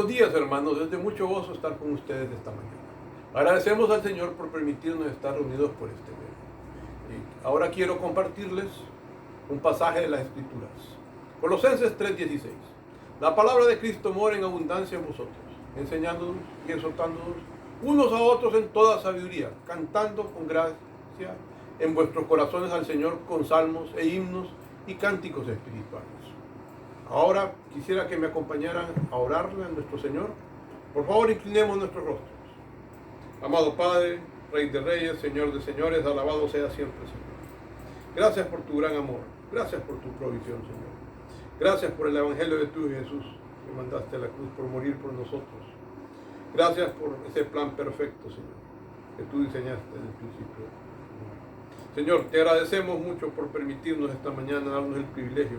días, hermanos, es de mucho gozo estar con ustedes esta mañana. Agradecemos al Señor por permitirnos estar reunidos por este medio. Y ahora quiero compartirles un pasaje de las Escrituras. Colosenses 3:16. La palabra de Cristo mora en abundancia en vosotros, enseñándonos y exhortándonos unos a otros en toda sabiduría, cantando con gracia en vuestros corazones al Señor con salmos e himnos y cánticos espirituales. Ahora quisiera que me acompañaran a orarle a nuestro Señor. Por favor, inclinemos nuestros rostros. Amado Padre, Rey de Reyes, Señor de Señores, alabado sea siempre, Señor. Gracias por tu gran amor, gracias por tu provisión, Señor. Gracias por el Evangelio de tu Jesús, que mandaste a la cruz por morir por nosotros. Gracias por ese plan perfecto, Señor, que tú diseñaste desde el principio. Señor, te agradecemos mucho por permitirnos esta mañana, darnos el privilegio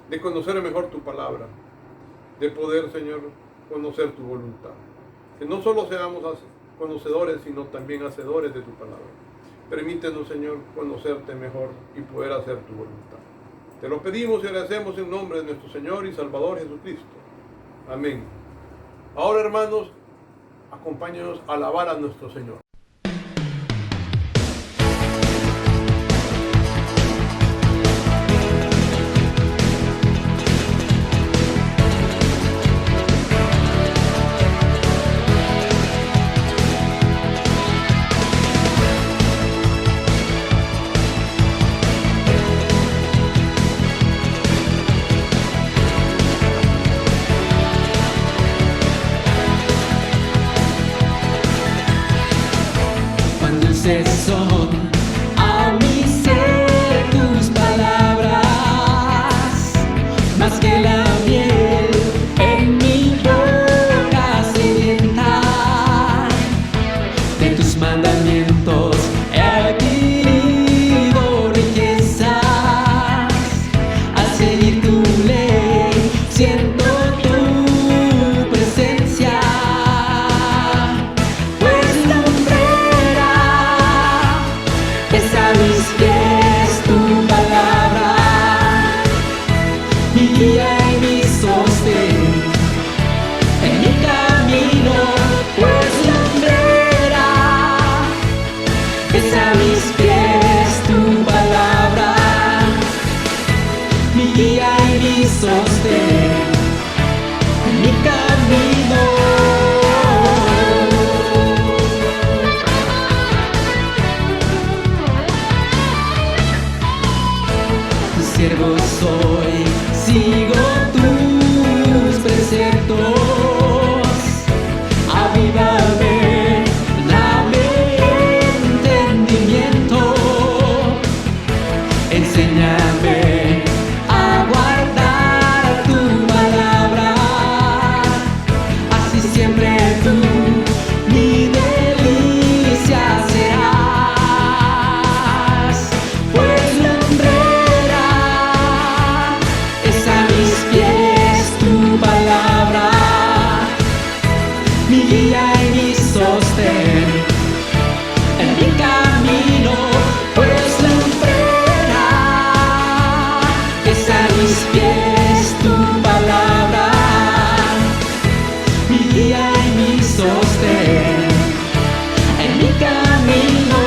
de conocer mejor tu palabra, de poder, Señor, conocer tu voluntad. Que no solo seamos conocedores, sino también hacedores de tu palabra. Permítenos, Señor, conocerte mejor y poder hacer tu voluntad. Te lo pedimos y agradecemos en nombre de nuestro Señor y Salvador Jesucristo. Amén. Ahora, hermanos, acompáñanos a alabar a nuestro Señor. Son a mi ser tus palabras, más que la miel en mi boca sedienta. De tus mandamientos he adquirido riquezas, al seguir tu ley siento tu presencia. Mis pies tu palabra, mi guía y mi sostén en mi camino, pues lumbrera es a mis pies tu palabra, mi guía y mi sostén en mi camino. Siervo soy, sigo tus preceptos, avívame, dame entendimiento, enséñame a guardar tu palabra, así siempre tú mi delicia serás, pues mi guía y mi sostén en mi camino, pues lumbrera es a mis pies tu palabra, mi guía y mi sostén en mi camino.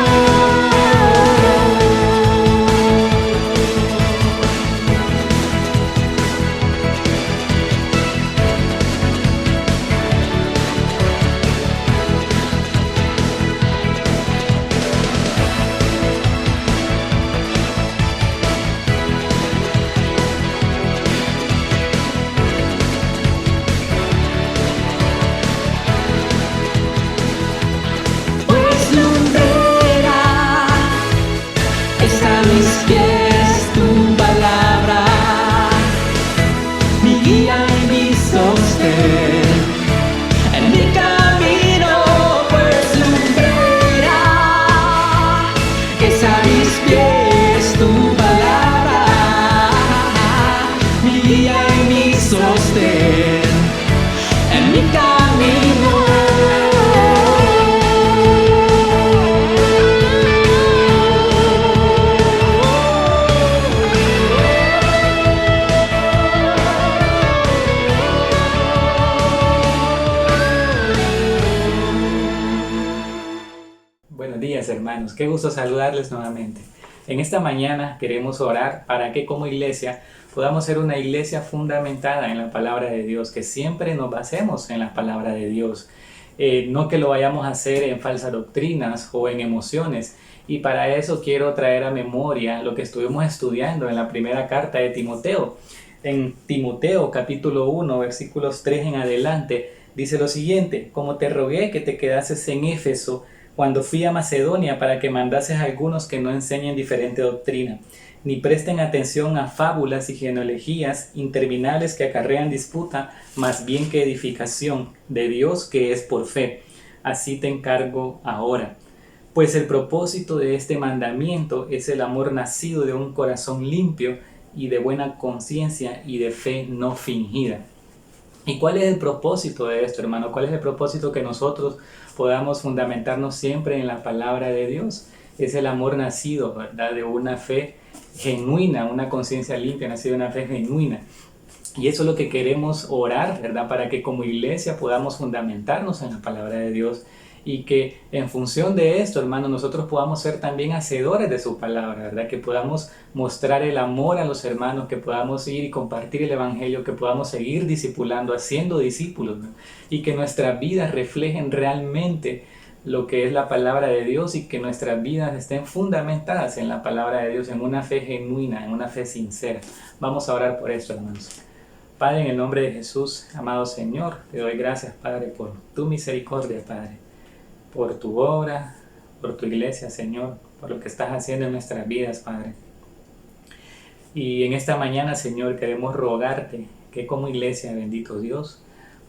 días, hermanos. Qué gusto saludarles nuevamente. En esta mañana queremos orar para que como iglesia podamos ser una iglesia fundamentada en la palabra de Dios, que siempre nos basemos en la palabra de Dios. No que lo vayamos a hacer en falsas doctrinas o en emociones. Y para eso quiero traer a memoria lo que estuvimos estudiando en la primera carta de Timoteo. En Timoteo capítulo 1, versículos 3 en adelante, dice lo siguiente: como te rogué que te quedases en Éfeso cuando fui a Macedonia para que mandases a algunos que no enseñen diferente doctrina, ni presten atención a fábulas y genealogías interminables que acarrean disputa, más bien que edificación de Dios que es por fe. Así te encargo ahora. Pues el propósito de este mandamiento es el amor nacido de un corazón limpio y de buena conciencia y de fe no fingida. ¿Y cuál es el propósito de esto, hermano? ¿Cuál es el propósito? Que nosotros podamos fundamentarnos siempre en la palabra de Dios. Es el amor nacido, ¿verdad?, de una fe genuina, una conciencia limpia, nacido de una fe genuina. Y eso es lo que queremos orar, ¿verdad?, para que como iglesia podamos fundamentarnos en la palabra de Dios y que en función de esto, hermano, nosotros podamos ser también hacedores de su palabra, ¿verdad? Que podamos mostrar el amor a los hermanos, que podamos ir y compartir el evangelio, que podamos seguir discipulando, haciendo discípulos, ¿no? Y que nuestras vidas reflejen realmente lo que es la palabra de Dios y que nuestras vidas estén fundamentadas en la palabra de Dios, en una fe genuina, en una fe sincera. Vamos a orar por esto, hermanos. Padre, en el nombre de Jesús, amado Señor, te doy gracias, Padre, por tu misericordia, Padre, por tu obra, por tu iglesia, Señor, por lo que estás haciendo en nuestras vidas, Padre. Y en esta mañana, Señor, queremos rogarte que como iglesia, bendito Dios,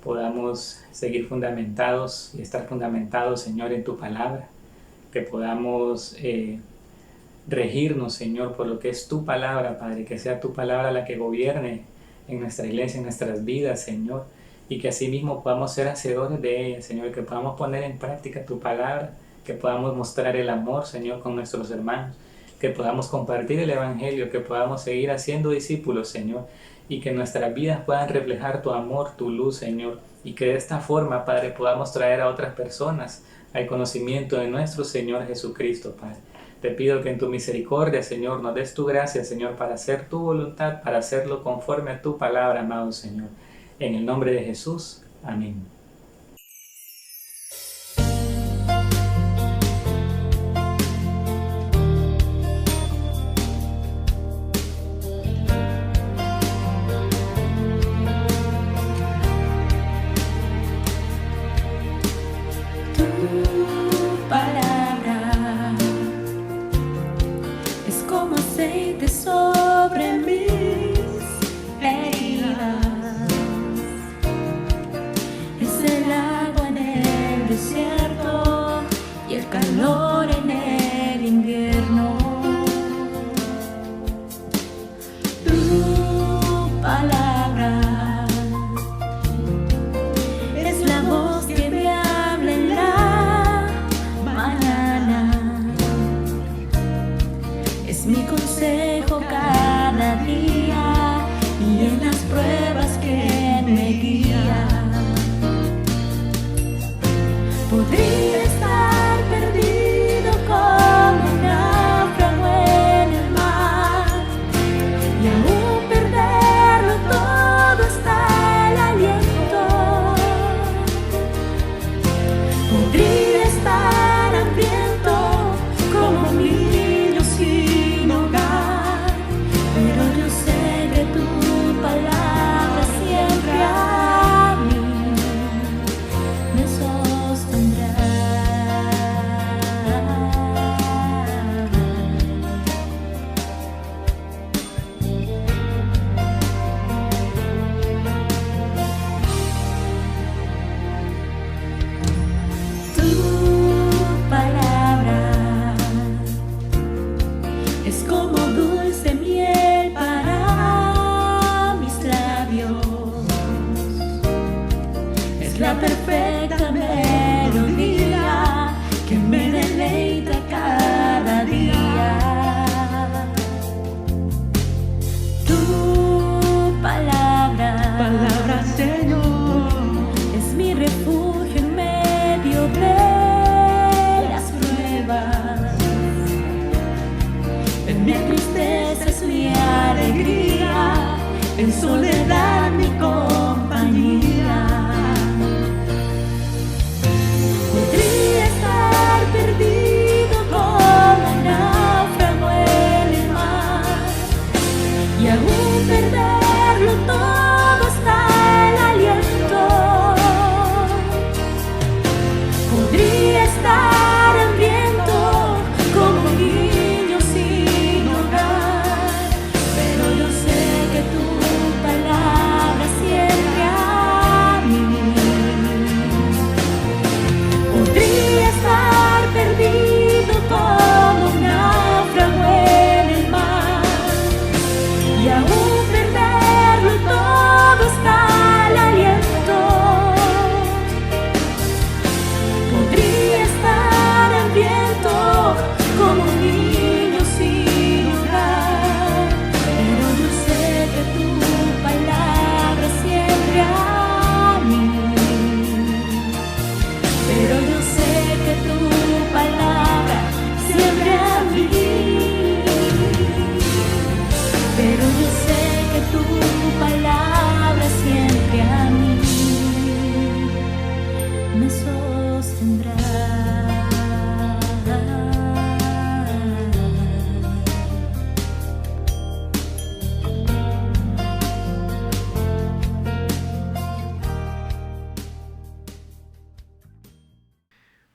podamos seguir fundamentados y estar fundamentados, Señor, en tu palabra, que podamos regirnos, Señor, por lo que es tu palabra, Padre, que sea tu palabra la que gobierne en nuestra iglesia, en nuestras vidas, Señor, y que asimismo podamos ser hacedores de ella, Señor, que podamos poner en práctica tu palabra, que podamos mostrar el amor, Señor, con nuestros hermanos, que podamos compartir el evangelio, que podamos seguir haciendo discípulos, Señor, y que nuestras vidas puedan reflejar tu amor, tu luz, Señor, y que de esta forma, Padre, podamos traer a otras personas al conocimiento de nuestro Señor Jesucristo, Padre. Te pido que en tu misericordia, Señor, nos des tu gracia, Señor, para hacer tu voluntad, para hacerlo conforme a tu palabra, amado Señor. En el nombre de Jesús. Amén. Tu palabra es como aceite sobre mis heridas. Es el agua en el desierto y el calor en el invierno. Tu palabra es la voz que me habla en la mañana. Es mi consejo cada día y en las pruebas que me guía. Podría estar perdido como un náufrago en el mar y aún perderlo todo hasta el aliento. Podría estar hambriento como un niño sin hogar, pero yo sé que tu palabra siempre a mí me sostendrá.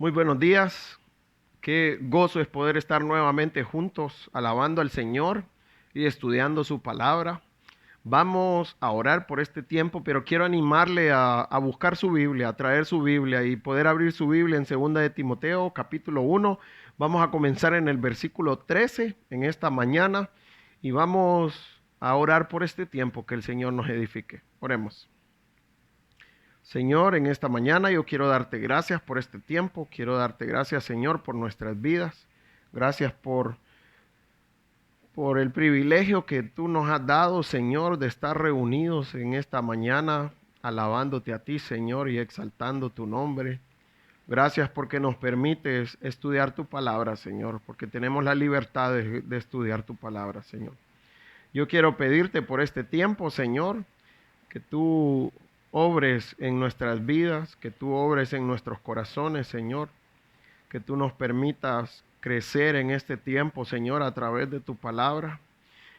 Muy buenos días. Qué gozo es poder estar nuevamente juntos alabando al Señor y estudiando su palabra. Vamos a orar por este tiempo, pero quiero animarle a buscar su Biblia, a traer su Biblia y poder abrir su Biblia en 2 de Timoteo, capítulo 1. Vamos a comenzar en el versículo 13 en esta mañana y vamos a orar por este tiempo, que el Señor nos edifique. Oremos. Señor, en esta mañana yo quiero darte gracias por este tiempo. Quiero darte gracias, Señor, por nuestras vidas. Gracias por el privilegio que tú nos has dado, Señor, de estar reunidos en esta mañana, alabándote a ti, Señor, y exaltando tu nombre. Gracias porque nos permites estudiar tu palabra, Señor, porque tenemos la libertad de estudiar tu palabra, Señor. Yo quiero pedirte por este tiempo, Señor, que tú obres en nuestras vidas, que tú obres en nuestros corazones, Señor, que tú nos permitas crecer en este tiempo, Señor, a través de tu palabra.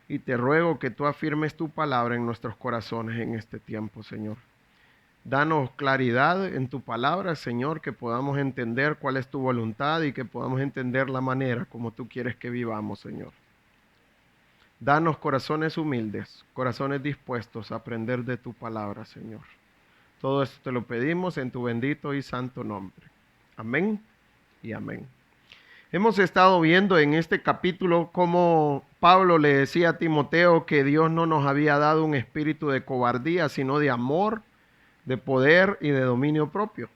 Y te ruego que tú afirmes tu palabra en nuestros corazones en este tiempo, Señor. Danos claridad en tu palabra, Señor, que podamos entender cuál es tu voluntad y que podamos entender la manera como tú quieres que vivamos, Señor. Danos corazones humildes, corazones dispuestos a aprender de tu palabra, Señor. Todo esto te lo pedimos en tu bendito y santo nombre. Amén y amén. Hemos estado viendo en este capítulo cómo Pablo le decía a Timoteo que Dios no nos había dado un espíritu de cobardía, sino de amor, de poder y de dominio propio.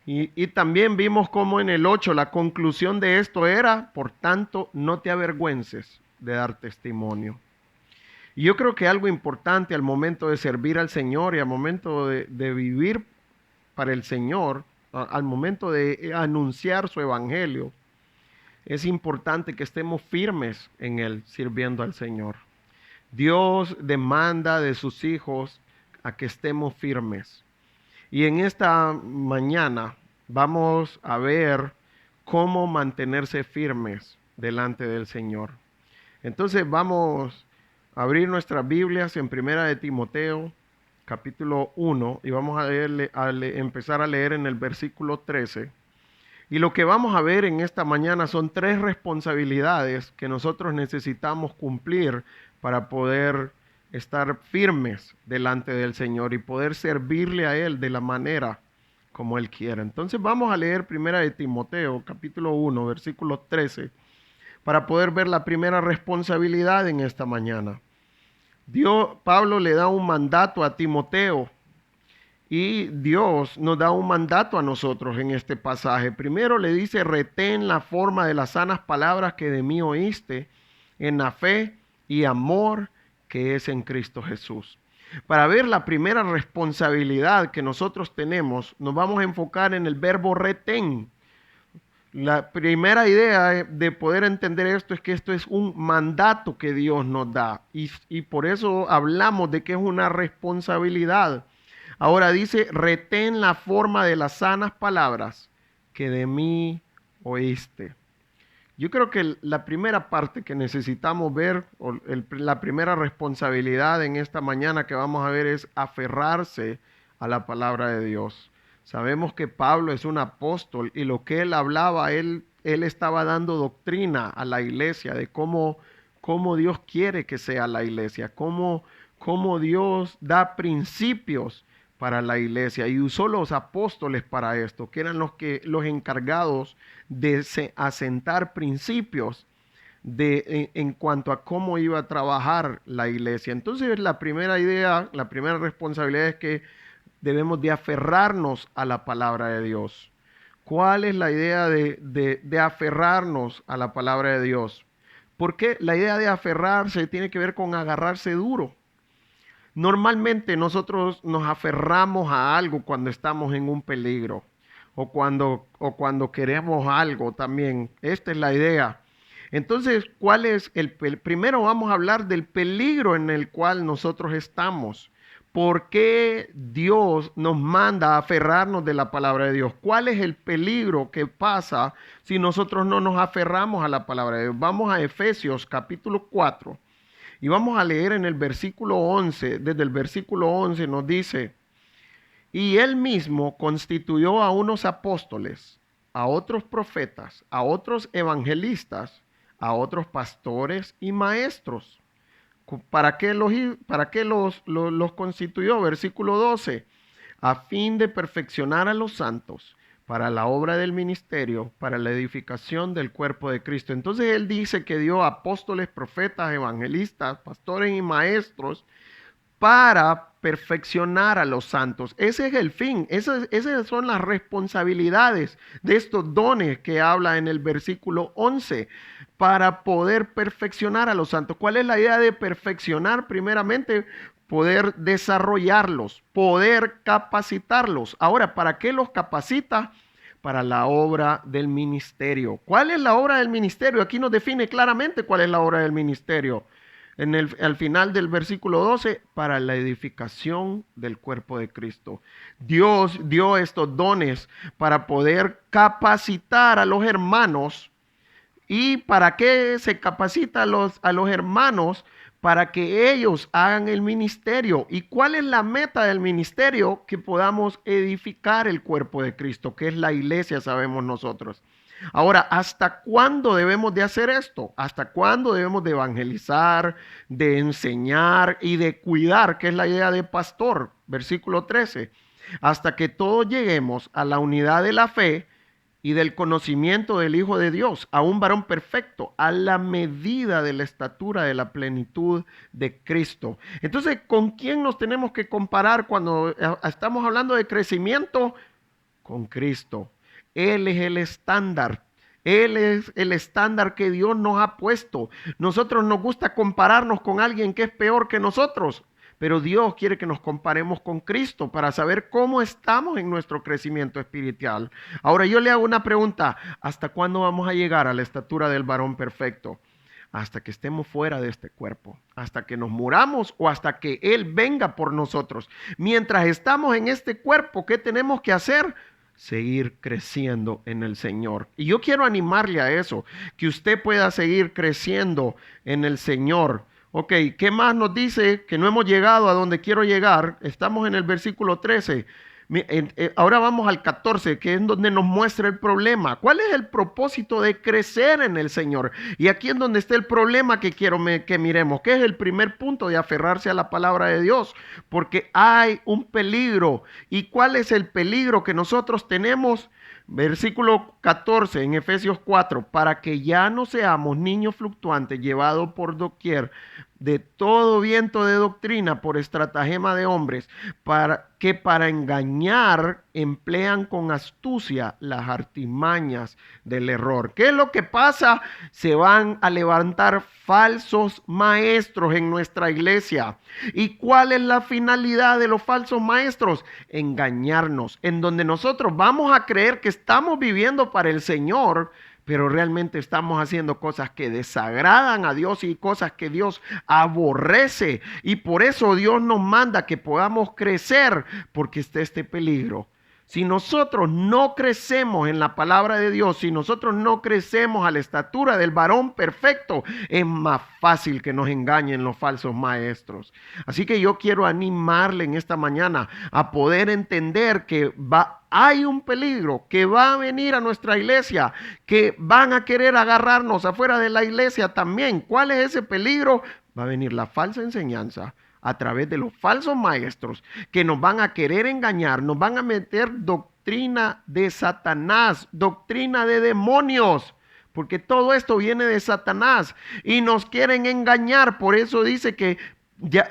Y también vimos cómo en el 8 la conclusión de esto era, por tanto, no te avergüences de dar testimonio. Y yo creo que algo importante al momento de servir al Señor y al momento de vivir para el Señor, al momento de anunciar su evangelio, es importante que estemos firmes en Él, sirviendo al Señor. Dios demanda de sus hijos a que estemos firmes. Y en esta mañana vamos a ver cómo mantenerse firmes delante del Señor. Entonces vamos a abrir nuestras Biblias en 1 de Timoteo, capítulo 1, y vamos a empezar a leer en el versículo 13. Y lo que vamos a ver en esta mañana son 3 responsabilidades que nosotros necesitamos cumplir para poder estar firmes delante del Señor y poder servirle a Él de la manera como Él quiera. Entonces vamos a leer 1 de Timoteo, capítulo 1, versículo 13, para poder ver la primera responsabilidad en esta mañana. Pablo le da un mandato a Timoteo y Dios nos da un mandato a nosotros en este pasaje. Primero le dice: retén la forma de las sanas palabras que de mí oíste en la fe y amor que es en Cristo Jesús. Para ver la primera responsabilidad que nosotros tenemos, nos vamos a enfocar en el verbo retén. La primera idea de poder entender esto es que esto es un mandato que Dios nos da y por eso hablamos de que es una responsabilidad. Ahora dice: retén la forma de las sanas palabras que de mí oíste. Yo creo que la primera parte que necesitamos ver, o la primera responsabilidad en esta mañana que vamos a ver, es aferrarse a la palabra de Dios. Sabemos que Pablo es un apóstol y lo que él hablaba, él estaba dando doctrina a la iglesia de cómo Dios quiere que sea la iglesia, cómo Dios da principios para la iglesia, y usó los apóstoles para esto, que eran los encargados de asentar principios en cuanto a cómo iba a trabajar la iglesia. Entonces la primera idea, la primera responsabilidad es que debemos de aferrarnos a la palabra de Dios. ¿Cuál es la idea de aferrarnos a la palabra de Dios? Porque la idea de aferrarse tiene que ver con agarrarse duro. Normalmente nosotros nos aferramos a algo cuando estamos en un peligro o cuando queremos algo también. Esta es la idea. Entonces, ¿cuál es primero vamos a hablar del peligro en el cual nosotros estamos? ¿Por qué Dios nos manda a aferrarnos de la palabra de Dios? ¿Cuál es el peligro que pasa si nosotros no nos aferramos a la palabra de Dios? Vamos a Efesios capítulo 4. Y vamos a leer en el versículo 11, desde el versículo 11 nos dice: y él mismo constituyó a unos apóstoles, a otros profetas, a otros evangelistas, a otros pastores y maestros. ¿Para qué los constituyó? Versículo 12. A fin de perfeccionar a los santos para la obra del ministerio, para la edificación del cuerpo de Cristo. Entonces él dice que dio apóstoles, profetas, evangelistas, pastores y maestros para perfeccionar a los santos. Ese es el fin, esas son las responsabilidades de estos dones que habla en el versículo 11, para poder perfeccionar a los santos. ¿Cuál es la idea de perfeccionar? Primeramente, poder desarrollarlos, poder capacitarlos. Ahora, ¿para qué los capacita? Para la obra del ministerio. ¿Cuál es la obra del ministerio? Aquí nos define claramente cuál es la obra del ministerio. Al final del versículo 12, para la edificación del cuerpo de Cristo. Dios dio estos dones para poder capacitar a los hermanos. ¿Y para qué se capacita a los hermanos? Para que ellos hagan el ministerio. ¿Y cuál es la meta del ministerio? Que podamos edificar el cuerpo de Cristo, que es la iglesia, sabemos nosotros. Ahora, ¿hasta cuándo debemos de hacer esto? ¿Hasta cuándo debemos de evangelizar, de enseñar y de cuidar? Que es la idea de pastor, versículo 13. Hasta que todos lleguemos a la unidad de la fe y del conocimiento del Hijo de Dios, a un varón perfecto, a la medida de la estatura de la plenitud de Cristo. Entonces, ¿con quién nos tenemos que comparar cuando estamos hablando de crecimiento? Con Cristo. Él es el estándar. Él es el estándar que Dios nos ha puesto. Nosotros nos gusta compararnos con alguien que es peor que nosotros, pero Dios quiere que nos comparemos con Cristo para saber cómo estamos en nuestro crecimiento espiritual. Ahora yo le hago una pregunta. ¿Hasta cuándo vamos a llegar a la estatura del varón perfecto? Hasta que estemos fuera de este cuerpo, hasta que nos muramos o hasta que Él venga por nosotros. Mientras estamos en este cuerpo, ¿qué tenemos que hacer? Seguir creciendo en el Señor. Y yo quiero animarle a eso, que usted pueda seguir creciendo en el Señor. Ok, ¿qué más nos dice? Que no hemos llegado a donde quiero llegar. Estamos en el versículo 13. Ahora vamos al 14, que es donde nos muestra el problema. ¿Cuál es el propósito de crecer en el Señor? Y aquí es donde está el problema que quiero que miremos, que es el primer punto de aferrarse a la palabra de Dios, porque hay un peligro. ¿Y cuál es el peligro que nosotros tenemos? Versículo 14 en Efesios 4, para que ya no seamos niños fluctuantes llevados por doquier de todo viento de doctrina por estratagema de hombres, para engañar emplean con astucia las artimañas del error. ¿Qué es lo que pasa? Se van a levantar falsos maestros en nuestra iglesia. ¿Y cuál es la finalidad de los falsos maestros? Engañarnos, en donde nosotros vamos a creer que estamos viviendo para el Señor, pero realmente estamos haciendo cosas que desagradan a Dios y cosas que Dios aborrece. Y por eso Dios nos manda que podamos crecer, porque está este peligro. Si nosotros no crecemos en la palabra de Dios, si nosotros no crecemos a la estatura del varón perfecto, es más fácil que nos engañen los falsos maestros. Así que yo quiero animarle en esta mañana a poder entender que hay un peligro que va a venir a nuestra iglesia, que van a querer agarrarnos afuera de la iglesia también. ¿Cuál es ese peligro? Va a venir la falsa enseñanza a través de los falsos maestros que nos van a querer engañar, nos van a meter doctrina de Satanás, doctrina de demonios, porque todo esto viene de Satanás y nos quieren engañar. Por eso dice que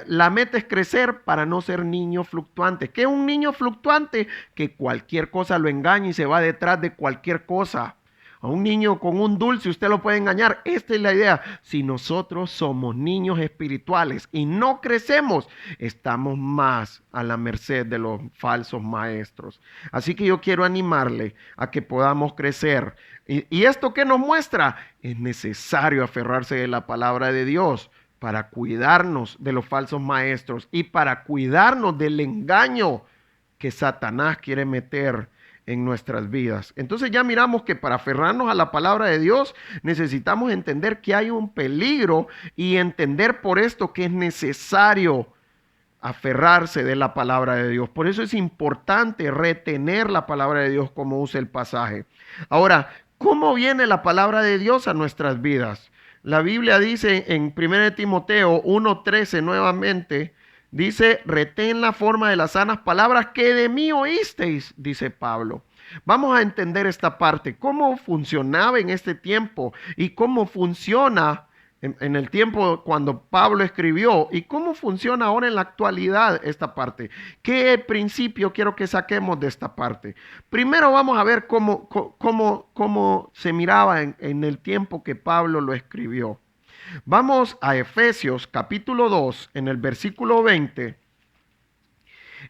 la meta es crecer para no ser niños fluctuantes. ¿Qué es un niño fluctuante? Que cualquier cosa lo engaña y se va detrás de cualquier cosa. A un niño con un dulce usted lo puede engañar. Esta es la idea. Si nosotros somos niños espirituales y no crecemos, estamos más a la merced de los falsos maestros. Así que yo quiero animarle a que podamos crecer. ¿Y esto qué nos muestra? Es necesario aferrarse de la palabra de Dios para cuidarnos de los falsos maestros y para cuidarnos del engaño que Satanás quiere meter en nuestras vidas. Entonces ya miramos que para aferrarnos a la palabra de Dios necesitamos entender que hay un peligro y entender por esto que es necesario aferrarse de la palabra de Dios. Por eso es importante retener la palabra de Dios como usa el pasaje. Ahora, ¿cómo viene la palabra de Dios a nuestras vidas? La Biblia dice en 1 Timoteo 1:13 nuevamente, dice, retén la forma de las sanas palabras que de mí oísteis, dice Pablo. Vamos a entender esta parte, cómo funcionaba en este tiempo y cómo funciona en el tiempo cuando Pablo escribió y cómo funciona ahora en la actualidad esta parte. ¿Qué principio quiero que saquemos de esta parte? Primero vamos a ver cómo se miraba en el tiempo que Pablo lo escribió. Vamos a Efesios capítulo 2 en el versículo 20,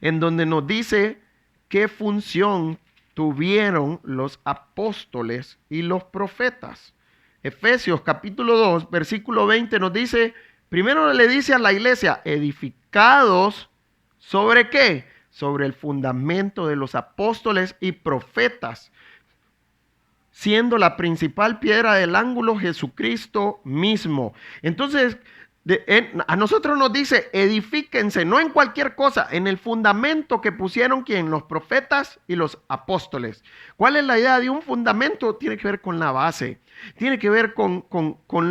en donde nos dice qué función tuvieron los apóstoles y los profetas. Efesios capítulo 2, versículo 20 nos dice, primero le dice a la iglesia, edificados ¿sobre qué? Sobre el fundamento de los apóstoles y profetas, siendo la principal piedra del ángulo Jesucristo mismo. Entonces, a nosotros nos dice, edifíquense, no en cualquier cosa, en el fundamento que pusieron ¿quién? Los profetas y los apóstoles. ¿Cuál es la idea de un fundamento? Tiene que ver con la base, tiene que ver con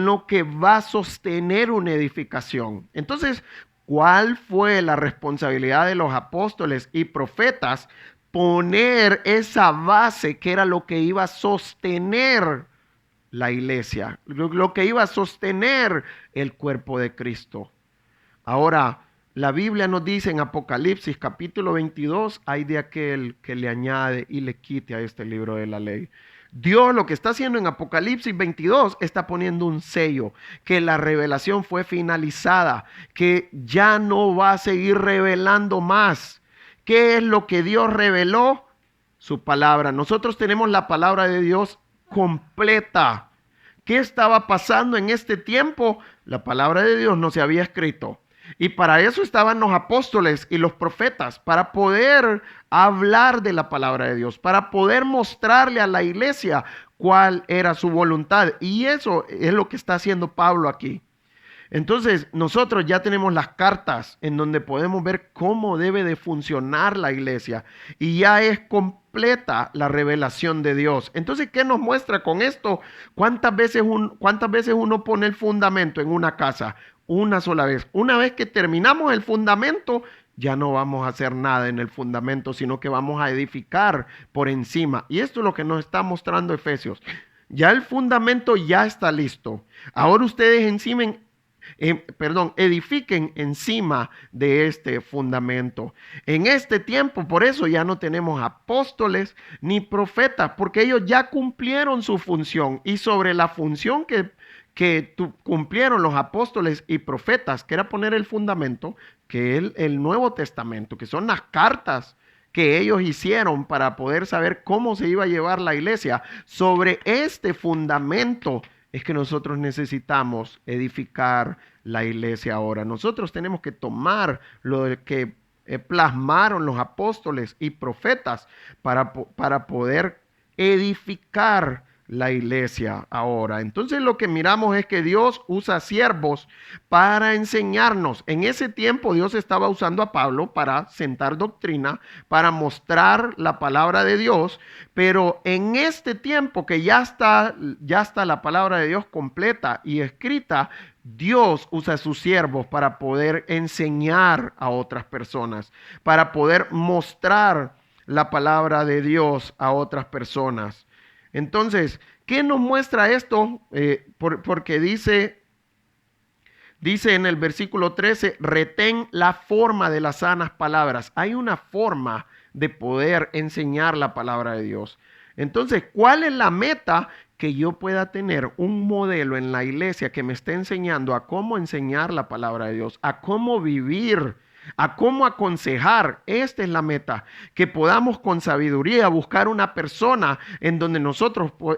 lo que va a sostener una edificación. Entonces, ¿cuál fue la responsabilidad de los apóstoles y profetas? Poner esa base que era lo que iba a sostener la iglesia, lo que iba a sostener el cuerpo de Cristo. Ahora, la Biblia nos dice en Apocalipsis capítulo 22, hay de aquel que le añade y le quite a este libro de la ley. Dios lo que está haciendo en Apocalipsis 22 está poniendo un sello, que la revelación fue finalizada, que ya no va a seguir revelando más. ¿Qué es lo que Dios reveló? Su palabra. Nosotros tenemos la palabra de Dios completa. ¿Qué estaba pasando en este tiempo? La palabra de Dios no se había escrito. Y para eso estaban los apóstoles y los profetas, para poder hablar de la palabra de Dios, para poder mostrarle a la iglesia cuál era su voluntad. Y eso es lo que está haciendo Pablo aquí. Entonces, nosotros ya tenemos las cartas en donde podemos ver cómo debe de funcionar la iglesia y ya es completa la revelación de Dios. Entonces, ¿qué nos muestra con esto? ¿Cuántas veces uno pone el fundamento en una casa? Una sola vez. Una vez que terminamos el fundamento, ya no vamos a hacer nada en el fundamento, sino que vamos a edificar por encima. Y esto es lo que nos está mostrando Efesios. Ya el fundamento ya está listo. Ahora ustedes edifiquen encima de este fundamento. En este tiempo, por eso ya no tenemos apóstoles ni profetas, porque ellos ya cumplieron su función. Y sobre la función que cumplieron los apóstoles y profetas, que era poner el fundamento, que es el Nuevo Testamento, que son las cartas que ellos hicieron para poder saber cómo se iba a llevar la iglesia. Sobre este fundamento es que nosotros necesitamos edificar la iglesia ahora. Nosotros tenemos que tomar lo que plasmaron los apóstoles y profetas para poder edificar la iglesia ahora. Entonces lo que miramos es que Dios usa siervos para enseñarnos. En ese tiempo Dios estaba usando a Pablo para sentar doctrina, para mostrar la palabra de Dios, pero en este tiempo que ya está la palabra de Dios completa y escrita, Dios usa a sus siervos para poder enseñar a otras personas, para poder mostrar la palabra de Dios a otras personas. Entonces, ¿qué nos muestra esto? Porque dice en el versículo 13, retén la forma de las sanas palabras. Hay una forma de poder enseñar la palabra de Dios. Entonces, ¿cuál es la meta? Que yo pueda tener un modelo en la iglesia que me esté enseñando a cómo enseñar la palabra de Dios, a cómo vivir, a cómo aconsejar. Esta es la meta, que podamos con sabiduría buscar una persona en donde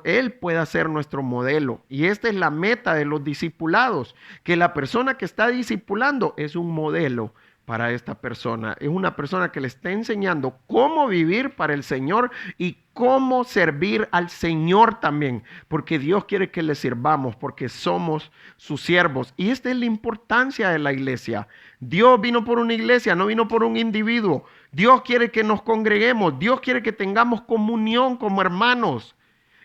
él pueda ser nuestro modelo. Y esta es la meta de los discipulados, que la persona que está discipulando es un modelo para esta persona. Es una persona que le está enseñando cómo vivir para el Señor y cómo servir al Señor también, porque Dios quiere que le sirvamos, porque somos sus siervos. Y esta es la importancia de la iglesia. Dios vino por una iglesia, no vino por un individuo. Dios quiere que nos congreguemos, Dios quiere que tengamos comunión como hermanos.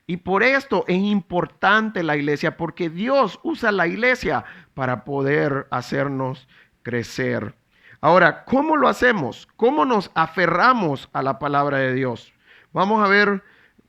Y por esto es importante la iglesia, porque Dios usa la iglesia para poder hacernos crecer. Ahora, ¿cómo lo hacemos? ¿Cómo nos aferramos a la palabra de Dios? Vamos a ver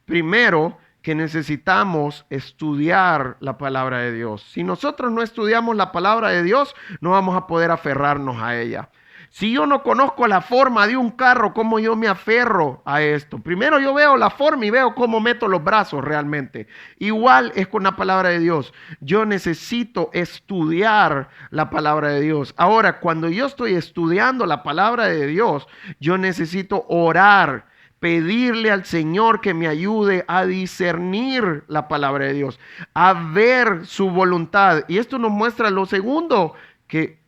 primero que necesitamos estudiar la palabra de Dios. Si nosotros no estudiamos la palabra de Dios, no vamos a poder aferrarnos a ella. Si yo no conozco la forma de un carro, ¿cómo yo me aferro a esto? Primero yo veo la forma y veo cómo meto los brazos realmente. Igual es con la palabra de Dios. Yo necesito estudiar la palabra de Dios. Ahora, cuando yo estoy estudiando la palabra de Dios, yo necesito orar, pedirle al Señor que me ayude a discernir la palabra de Dios, a ver su voluntad. Y esto nos muestra lo segundo que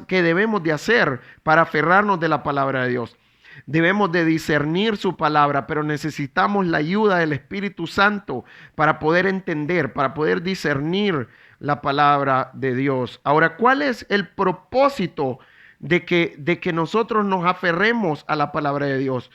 debemos de hacer para aferrarnos de la palabra de Dios. Debemos de discernir su palabra, pero necesitamos la ayuda del Espíritu Santo para poder entender, para poder discernir la palabra de Dios. Ahora, ¿cuál es el propósito de que nosotros nos aferremos a la palabra de Dios?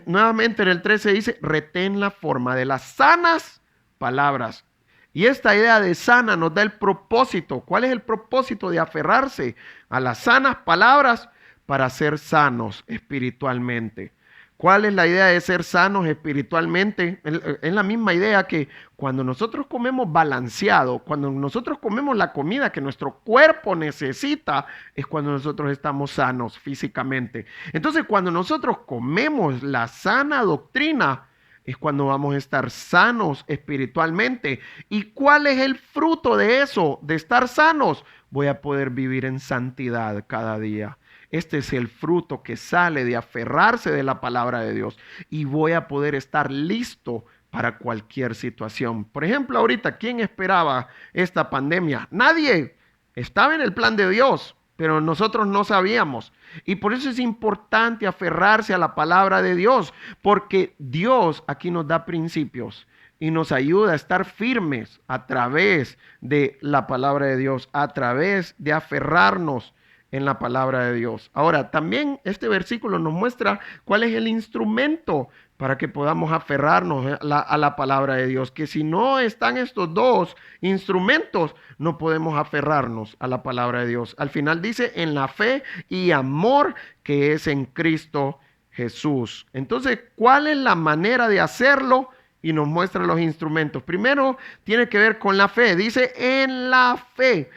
Nuevamente en el 13 dice, retén la forma de las sanas palabras. Y esta idea de sana nos da el propósito. ¿Cuál es el propósito de aferrarse a las sanas palabras para ser sanos espiritualmente? ¿Cuál es la idea de ser sanos espiritualmente? Es la misma idea que cuando nosotros comemos balanceado, cuando nosotros comemos la comida que nuestro cuerpo necesita, es cuando nosotros estamos sanos físicamente. Entonces, cuando nosotros comemos la sana doctrina, es cuando vamos a estar sanos espiritualmente. ¿Y cuál es el fruto de eso, de estar sanos? Voy a poder vivir en santidad cada día. Este es el fruto que sale de aferrarse de la palabra de Dios. Y voy a poder estar listo para cualquier situación. Por ejemplo, ahorita, ¿quién esperaba esta pandemia? Nadie. Estaba en el plan de Dios, pero nosotros no sabíamos. Y por eso es importante aferrarse a la palabra de Dios, porque Dios aquí nos da principios y nos ayuda a estar firmes a través de la palabra de Dios, a través de aferrarnos en la palabra de Dios. Ahora, también este versículo nos muestra cuál es el instrumento para que podamos aferrarnos a la palabra de Dios, que si no están estos dos instrumentos, no podemos aferrarnos a la palabra de Dios. Al final dice, en la fe y amor que es en Cristo Jesús. Entonces, ¿cuál es la manera de hacerlo? Y nos muestra los instrumentos. Primero, tiene que ver con la fe. Dice, en la fe.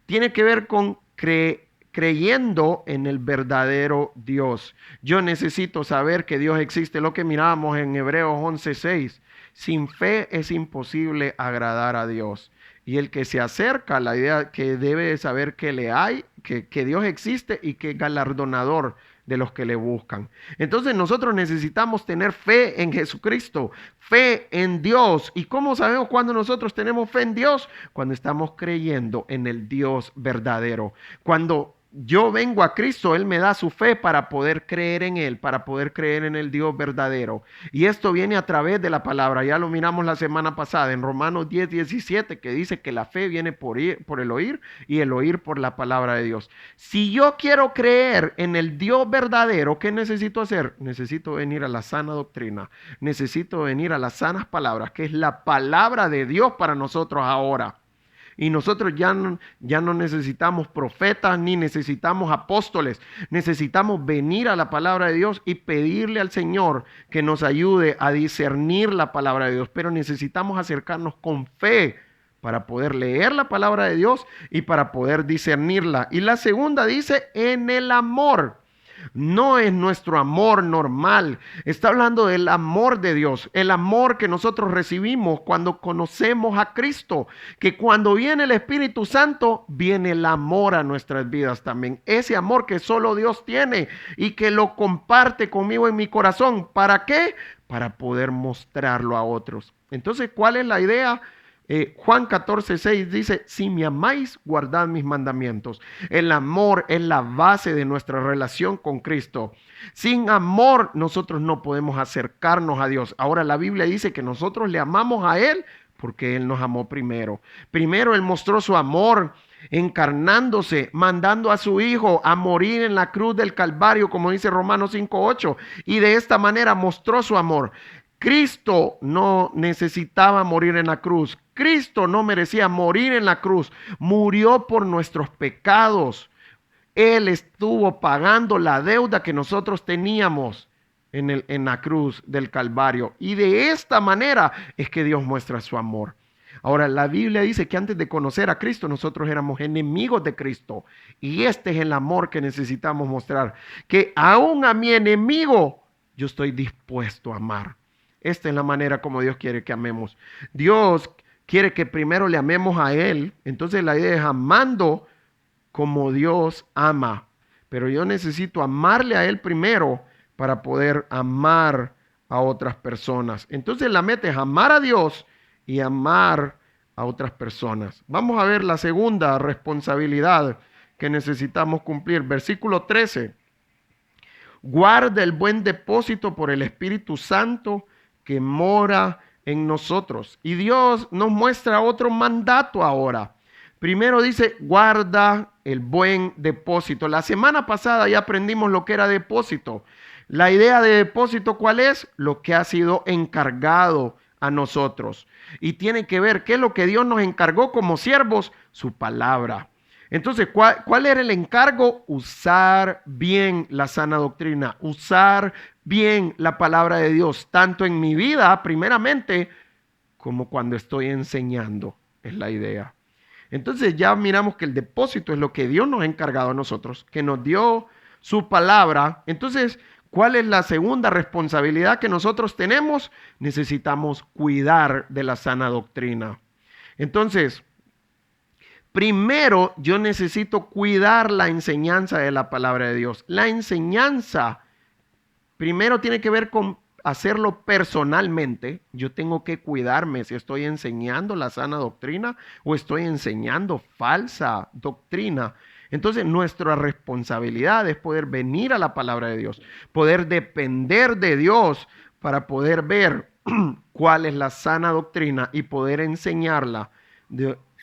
Tiene que ver con creyendo en el verdadero Dios. Yo necesito saber que Dios existe, lo que mirábamos en Hebreos 11:6. Sin fe es imposible agradar a Dios. Y el que se acerca a la idea que debe saber que que Dios existe y que es galardonador de los que le buscan. Entonces nosotros necesitamos tener fe en Jesucristo, fe en Dios. ¿Y cómo sabemos cuando nosotros tenemos fe en Dios? Cuando estamos creyendo en el Dios verdadero. Cuando yo vengo a Cristo, Él me da su fe para poder creer en Él, para poder creer en el Dios verdadero. Y esto viene a través de la palabra. Ya lo miramos la semana pasada en Romanos 10:17, que dice que la fe viene por el oír y el oír por la palabra de Dios. Si yo quiero creer en el Dios verdadero, ¿qué necesito hacer? Necesito venir a la sana doctrina. Necesito venir a las sanas palabras, que es la palabra de Dios para nosotros ahora. Y nosotros ya no necesitamos profetas ni necesitamos apóstoles. Necesitamos venir a la palabra de Dios y pedirle al Señor que nos ayude a discernir la palabra de Dios. Pero necesitamos acercarnos con fe para poder leer la palabra de Dios y para poder discernirla. Y la segunda dice, en el amor. No es nuestro amor normal. Está hablando del amor de Dios, el amor que nosotros recibimos cuando conocemos a Cristo, que cuando viene el Espíritu Santo, viene el amor a nuestras vidas también. Ese amor que solo Dios tiene y que lo comparte conmigo en mi corazón. ¿Para qué? Para poder mostrarlo a otros. Entonces, ¿cuál es la idea? Juan 14:6 dice, si me amáis, guardad mis mandamientos. El amor es la base de nuestra relación con Cristo. Sin amor nosotros no podemos acercarnos a Dios. Ahora la Biblia dice que nosotros le amamos a Él porque Él nos amó primero. Primero Él mostró su amor encarnándose, mandando a su Hijo a morir en la cruz del Calvario, como dice Romanos 5:8, y de esta manera mostró su amor. Cristo no necesitaba morir en la cruz. Cristo no merecía morir en la cruz. Murió por nuestros pecados. Él estuvo pagando la deuda que nosotros teníamos en la cruz del Calvario. Y de esta manera es que Dios muestra su amor. Ahora, la Biblia dice que antes de conocer a Cristo, nosotros éramos enemigos de Cristo. Y este es el amor que necesitamos mostrar. Que aún a mi enemigo, yo estoy dispuesto a amar. Esta es la manera como Dios quiere que amemos. Dios quiere que primero le amemos a Él. Entonces la idea es amando como Dios ama. Pero yo necesito amarle a Él primero para poder amar a otras personas. Entonces la meta es amar a Dios y amar a otras personas. Vamos a ver la segunda responsabilidad que necesitamos cumplir. Versículo 13. Guarda el buen depósito por el Espíritu Santo que mora en nosotros. Y Dios nos muestra otro mandato ahora. Primero dice, guarda el buen depósito. La semana pasada ya aprendimos lo que era depósito. La idea de depósito, ¿cuál es? Lo que ha sido encargado a nosotros. Y tiene que ver qué es lo que Dios nos encargó como siervos, su palabra. Entonces, ¿cuál era el encargo? Usar bien la sana doctrina, usar bien la palabra de Dios, tanto en mi vida, primeramente, como cuando estoy enseñando, es la idea. Entonces ya miramos que el depósito es lo que Dios nos ha encargado a nosotros, que nos dio su palabra. Entonces, ¿cuál es la segunda responsabilidad que nosotros tenemos? Necesitamos cuidar de la sana doctrina. Entonces, primero, yo necesito cuidar la enseñanza de la palabra de Dios. La enseñanza, primero tiene que ver con hacerlo personalmente. Yo tengo que cuidarme si estoy enseñando la sana doctrina o estoy enseñando falsa doctrina. Entonces, nuestra responsabilidad es poder venir a la palabra de Dios, poder depender de Dios para poder ver cuál es la sana doctrina y poder enseñarla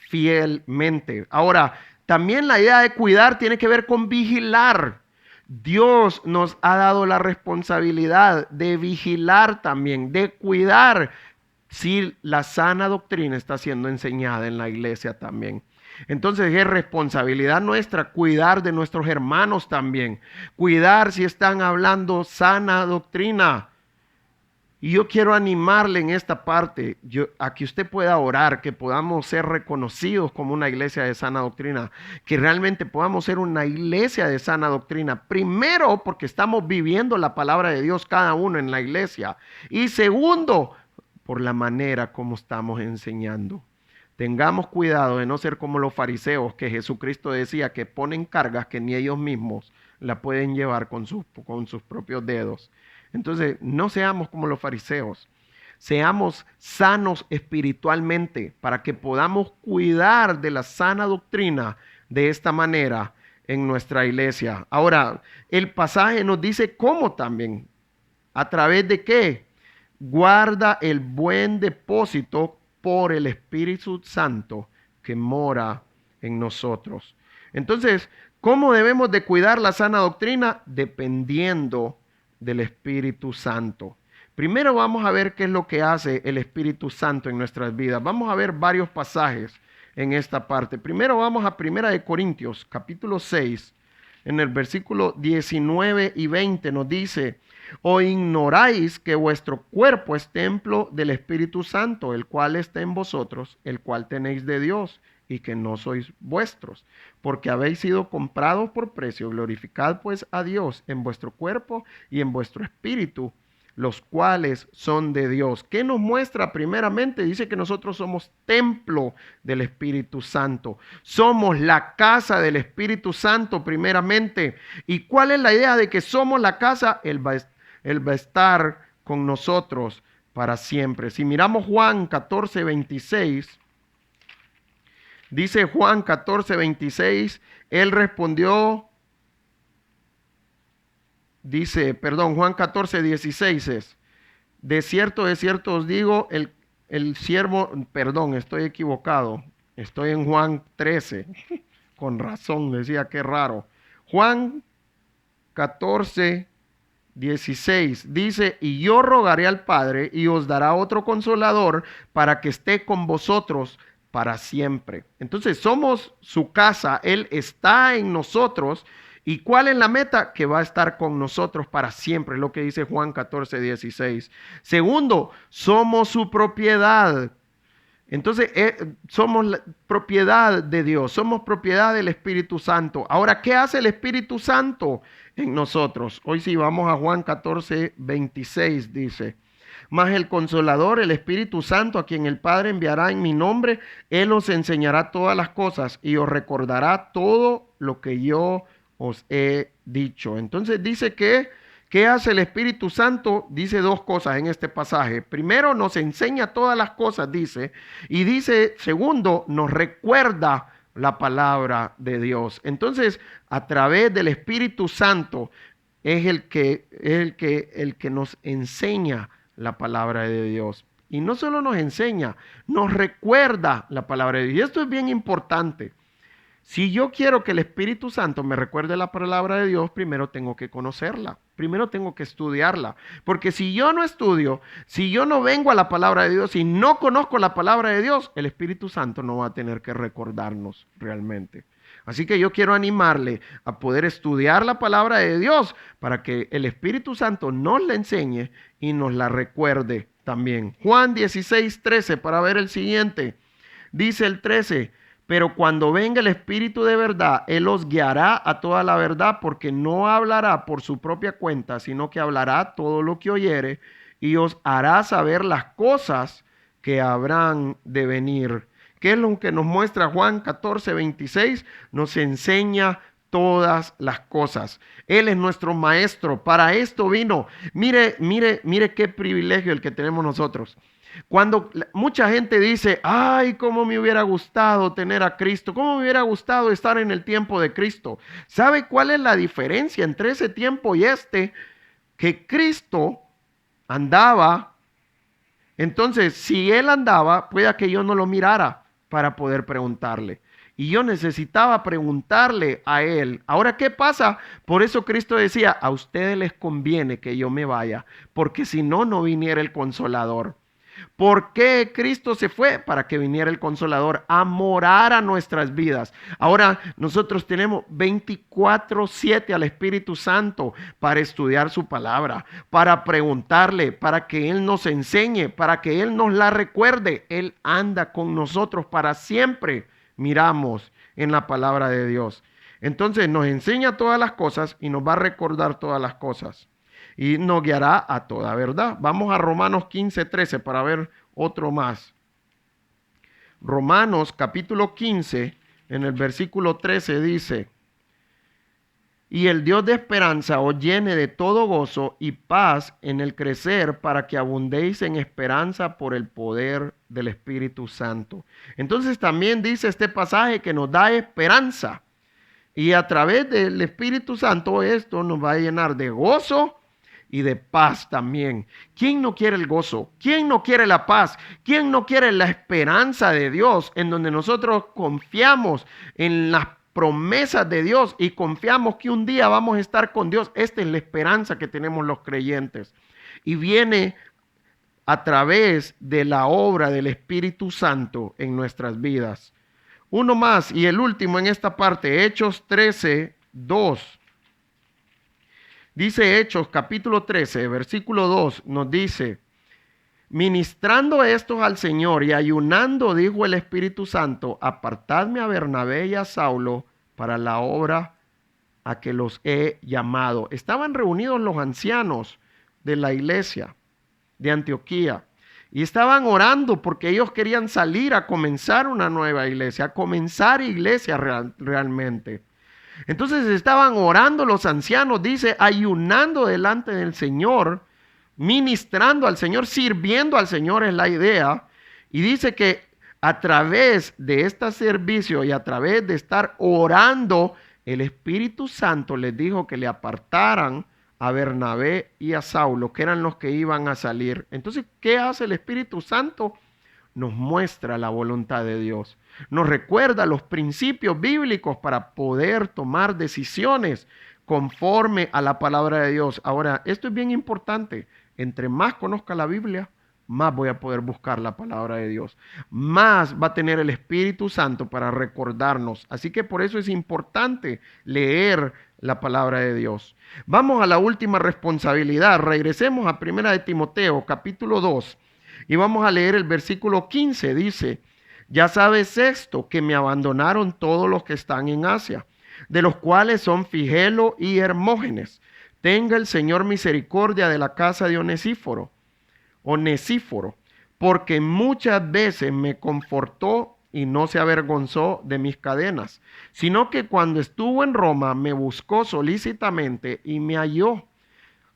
fielmente. Ahora, también la idea de cuidar tiene que ver con vigilar. Dios nos ha dado la responsabilidad de vigilar también, de cuidar si la sana doctrina está siendo enseñada en la iglesia también. Entonces es responsabilidad nuestra cuidar de nuestros hermanos también, cuidar si están hablando sana doctrina. Y yo quiero animarle en esta parte, a que usted pueda orar, que podamos ser reconocidos como una iglesia de sana doctrina, que realmente podamos ser una iglesia de sana doctrina. Primero, porque estamos viviendo la palabra de Dios cada uno en la iglesia. Y segundo, por la manera como estamos enseñando. Tengamos cuidado de no ser como los fariseos, que Jesucristo decía que ponen cargas que ni ellos mismos la pueden llevar con sus propios dedos. Entonces, no seamos como los fariseos. Seamos sanos espiritualmente para que podamos cuidar de la sana doctrina de esta manera en nuestra iglesia. Ahora, el pasaje nos dice cómo también. ¿A través de qué? Guarda el buen depósito por el Espíritu Santo que mora en nosotros. Entonces, ¿cómo debemos de cuidar la sana doctrina? Dependiendo del Espíritu Santo. Primero vamos a ver qué es lo que hace el Espíritu Santo en nuestras vidas. Vamos a ver varios pasajes en esta parte. Primero vamos a 1 Corintios, capítulo 6, en el versículo 19 y 20 nos dice: ¿o ignoráis que vuestro cuerpo es templo del Espíritu Santo, el cual está en vosotros, el cual tenéis de Dios, y que no sois vuestros? Porque habéis sido comprados por precio. Glorificad pues a Dios en vuestro cuerpo y en vuestro espíritu, los cuales son de Dios. ¿Qué nos muestra? Primeramente dice que nosotros somos templo del Espíritu Santo. Somos la casa del Espíritu Santo primeramente. ¿Y cuál es la idea de que somos la casa? Él va a estar con nosotros para siempre. Si miramos Juan 14:26, Dice Juan 14:26, él respondió, Juan 14:16 es, de cierto os digo, el siervo, estoy equivocado, estoy en Juan 13, con razón, decía, qué raro. Juan 14:16 dice, y yo rogaré al Padre y os dará otro consolador para que esté con vosotros para siempre. Entonces somos su casa, Él está en nosotros. ¿Y cuál es la meta? Que va a estar con nosotros para siempre, lo que dice Juan 14:16. Segundo, somos su propiedad. Entonces somos la propiedad de Dios, somos propiedad del Espíritu Santo. Ahora, ¿qué hace el Espíritu Santo en nosotros? Hoy sí vamos a Juan 14:26, dice. Mas el Consolador, el Espíritu Santo, a quien el Padre enviará en mi nombre, Él os enseñará todas las cosas y os recordará todo lo que yo os he dicho. Entonces dice que, ¿qué hace el Espíritu Santo? Dice dos cosas en este pasaje. Primero, nos enseña todas las cosas, dice. Y dice, segundo, nos recuerda la palabra de Dios. Entonces, a través del Espíritu Santo es el que nos enseña la palabra de Dios. Y no solo nos enseña, nos recuerda la palabra de Dios. Y esto es bien importante. Si yo quiero que el Espíritu Santo me recuerde la palabra de Dios, primero tengo que conocerla, primero tengo que estudiarla. Porque si yo no estudio, si yo no vengo a la palabra de Dios y no conozco la palabra de Dios, el Espíritu Santo no va a tener que recordarnos realmente. Así que yo quiero animarle a poder estudiar la palabra de Dios para que el Espíritu Santo nos la enseñe y nos la recuerde también. Juan 16:13, para ver el siguiente. Dice el 13, pero cuando venga el Espíritu de verdad, Él os guiará a toda la verdad, porque no hablará por su propia cuenta, sino que hablará todo lo que oyere y os hará saber las cosas que habrán de venir. ¿Qué es lo que nos muestra Juan 14:26? Nos enseña todas las cosas. Él es nuestro maestro. Para esto vino. Mire qué privilegio el que tenemos nosotros. Cuando mucha gente dice, ay, cómo me hubiera gustado tener a Cristo, cómo me hubiera gustado estar en el tiempo de Cristo. ¿Sabe cuál es la diferencia entre ese tiempo y este? Que Cristo andaba. Entonces, si Él andaba, pueda que yo no lo mirara para poder preguntarle. Y yo necesitaba preguntarle a Él. Ahora, ¿qué pasa? Por eso Cristo decía, a ustedes les conviene que yo me vaya, porque si no, no viniera el Consolador. ¿Por qué Cristo se fue? Para que viniera el Consolador a morar a nuestras vidas. Ahora nosotros tenemos 24/7 al Espíritu Santo para estudiar su palabra, para preguntarle, para que Él nos enseñe, para que Él nos la recuerde. Él anda con nosotros para siempre. Miramos en la palabra de Dios. Entonces nos enseña todas las cosas y nos va a recordar todas las cosas. Y nos guiará a toda verdad. Vamos a Romanos 15:13 para ver otro más. Romanos capítulo 15, en el versículo 13 dice, y el Dios de esperanza os llene de todo gozo y paz en el crecer, para que abundéis en esperanza por el poder del Espíritu Santo. Entonces también dice este pasaje que nos da esperanza. Y a través del Espíritu Santo esto nos va a llenar de gozo y de paz también. ¿Quién no quiere el gozo? ¿Quién no quiere la paz? ¿Quién no quiere la esperanza de Dios, en donde nosotros confiamos en las promesas de Dios y confiamos que un día vamos a estar con Dios? Esta es la esperanza que tenemos los creyentes. Y viene a través de la obra del Espíritu Santo en nuestras vidas. Uno más y el último en esta parte, Hechos 13:2. Dice Hechos capítulo 13, versículo 2, nos dice, ministrando estos al Señor y ayunando, dijo el Espíritu Santo, apartadme a Bernabé y a Saulo para la obra a que los he llamado. Estaban reunidos los ancianos de la iglesia de Antioquía y estaban orando porque ellos querían salir a comenzar una nueva iglesia, a comenzar iglesia realmente. Entonces estaban orando los ancianos, dice, ayunando delante del Señor, ministrando al Señor, sirviendo al Señor es la idea. Y dice que a través de este servicio y a través de estar orando, el Espíritu Santo les dijo que le apartaran a Bernabé y a Saulo, que eran los que iban a salir. Entonces, ¿qué hace el Espíritu Santo? Nos muestra la voluntad de Dios. Nos recuerda los principios bíblicos para poder tomar decisiones conforme a la palabra de Dios. Ahora, esto es bien importante. Entre más conozca la Biblia, más voy a poder buscar la palabra de Dios. Más va a tener el Espíritu Santo para recordarnos. Así que por eso es importante leer la palabra de Dios. Vamos a la última responsabilidad. Regresemos a 1 de Timoteo, capítulo 2. Y vamos a leer el versículo 15. Dice, ya sabes esto, que me abandonaron todos los que están en Asia, de los cuales son Figelo y Hermógenes. Tenga el Señor misericordia de la casa de Onesíforo, porque muchas veces me confortó y no se avergonzó de mis cadenas, sino que cuando estuvo en Roma me buscó solícitamente y me halló.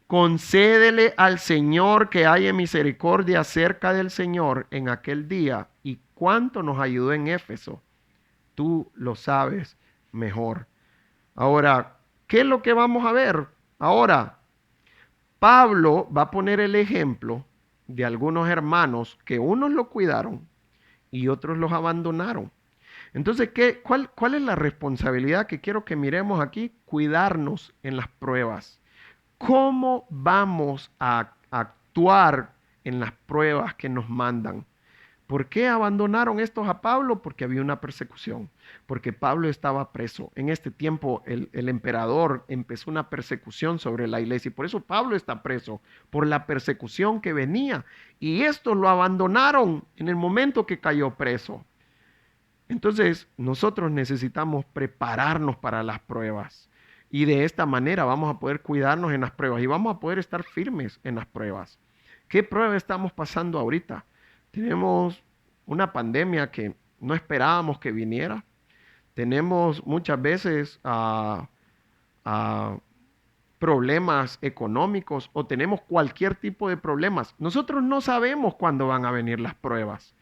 Concédele al Señor que haya misericordia acerca del Señor en aquel día, y cuánto nos ayudó en Éfeso. Tú lo sabes mejor. Ahora, ¿qué es lo que vamos a ver? Ahora, Pablo va a poner el ejemplo de algunos hermanos que unos lo cuidaron y otros los abandonaron. Entonces, ¿cuál es la responsabilidad que quiero que miremos aquí? Cuidarnos en las pruebas. ¿Cómo vamos a actuar en las pruebas que nos mandan? ¿Por qué abandonaron estos a Pablo? Porque había una persecución, porque Pablo estaba preso. En este tiempo el emperador empezó una persecución sobre la iglesia y por eso Pablo está preso, por la persecución que venía. Y estos lo abandonaron en el momento que cayó preso. Entonces nosotros necesitamos prepararnos para las pruebas. Y de esta manera vamos a poder cuidarnos en las pruebas y vamos a poder estar firmes en las pruebas. ¿Qué prueba estamos pasando ahorita? Tenemos una pandemia que no esperábamos que viniera. Tenemos muchas veces problemas económicos o tenemos cualquier tipo de problemas. Nosotros no sabemos cuándo van a venir las pruebas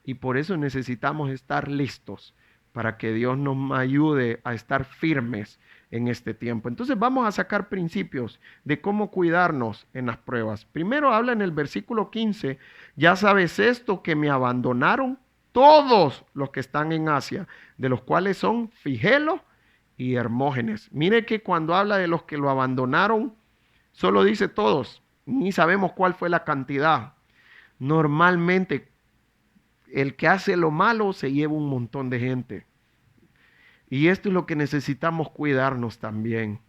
y por eso necesitamos estar listos para que Dios nos ayude a estar firmes en este tiempo. Entonces vamos a sacar principios de cómo cuidarnos en las pruebas. Primero habla en el versículo 15, ya sabes esto, que me abandonaron todos los que están en Asia, de los cuales son Figelo y Hermógenes. Mire que cuando habla de los que lo abandonaron, solo dice todos, ni sabemos cuál fue la cantidad. Normalmente el que hace lo malo se lleva un montón de gente. Y esto es lo que necesitamos cuidarnos también,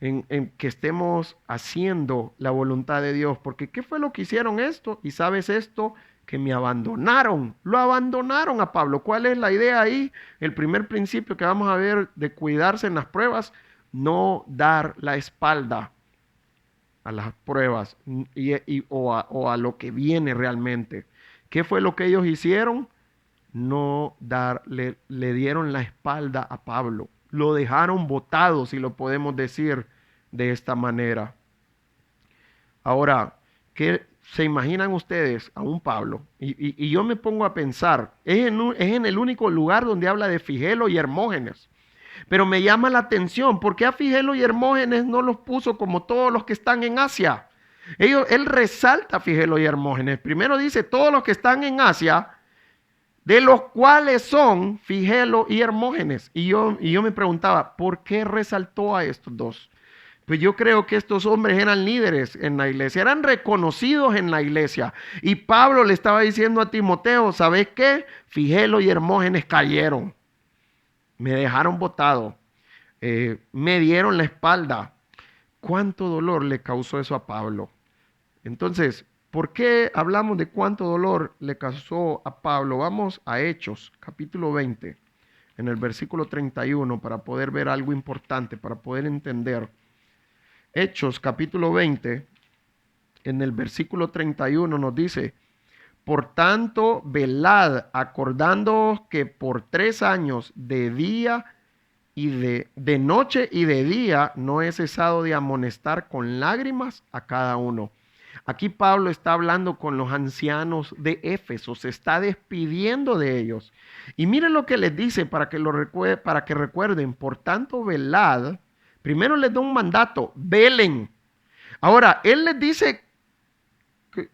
en que estemos haciendo la voluntad de Dios. Porque ¿qué fue lo que hicieron esto? Y sabes esto, que me abandonaron. Lo abandonaron a Pablo. ¿Cuál es la idea ahí? El primer principio que vamos a ver de cuidarse en las pruebas, no dar la espalda a las pruebas o a lo que viene realmente. ¿Qué fue lo que ellos hicieron? Le dieron la espalda a Pablo. Lo dejaron botado, si lo podemos decir de esta manera. Ahora, ¿qué se imaginan ustedes a un Pablo? Y yo me pongo a pensar, es en el único lugar donde habla de Figelo y Hermógenes. Pero me llama la atención, ¿por qué a Figelo y Hermógenes no los puso como todos los que están en Asia? Él resalta a Figelo y Hermógenes. Primero dice todos los que están en Asia, de los cuales son Figelo y Hermógenes. Y yo me preguntaba, ¿por qué resaltó a estos dos? Pues yo creo que estos hombres eran líderes en la iglesia, eran reconocidos en la iglesia. Y Pablo le estaba diciendo a Timoteo, ¿sabes qué? Figelo y Hermógenes cayeron. Me dejaron botado. Me dieron la espalda. ¿Cuánto dolor le causó eso a Pablo? Entonces, ¿por qué hablamos de cuánto dolor le causó a Pablo? Vamos a Hechos, capítulo 20, en el versículo 31, para poder ver algo importante, para poder entender. Hechos, capítulo 20, en el versículo 31 nos dice, por tanto, velad, acordándoos que por 3 años de día y de noche y de día no he cesado de amonestar con lágrimas a cada uno, Aquí Pablo está hablando con los ancianos de Éfeso, se está despidiendo de ellos. Y miren lo que les dice para que recuerden, por tanto velad. Primero les da un mandato, velen. Ahora, él les dice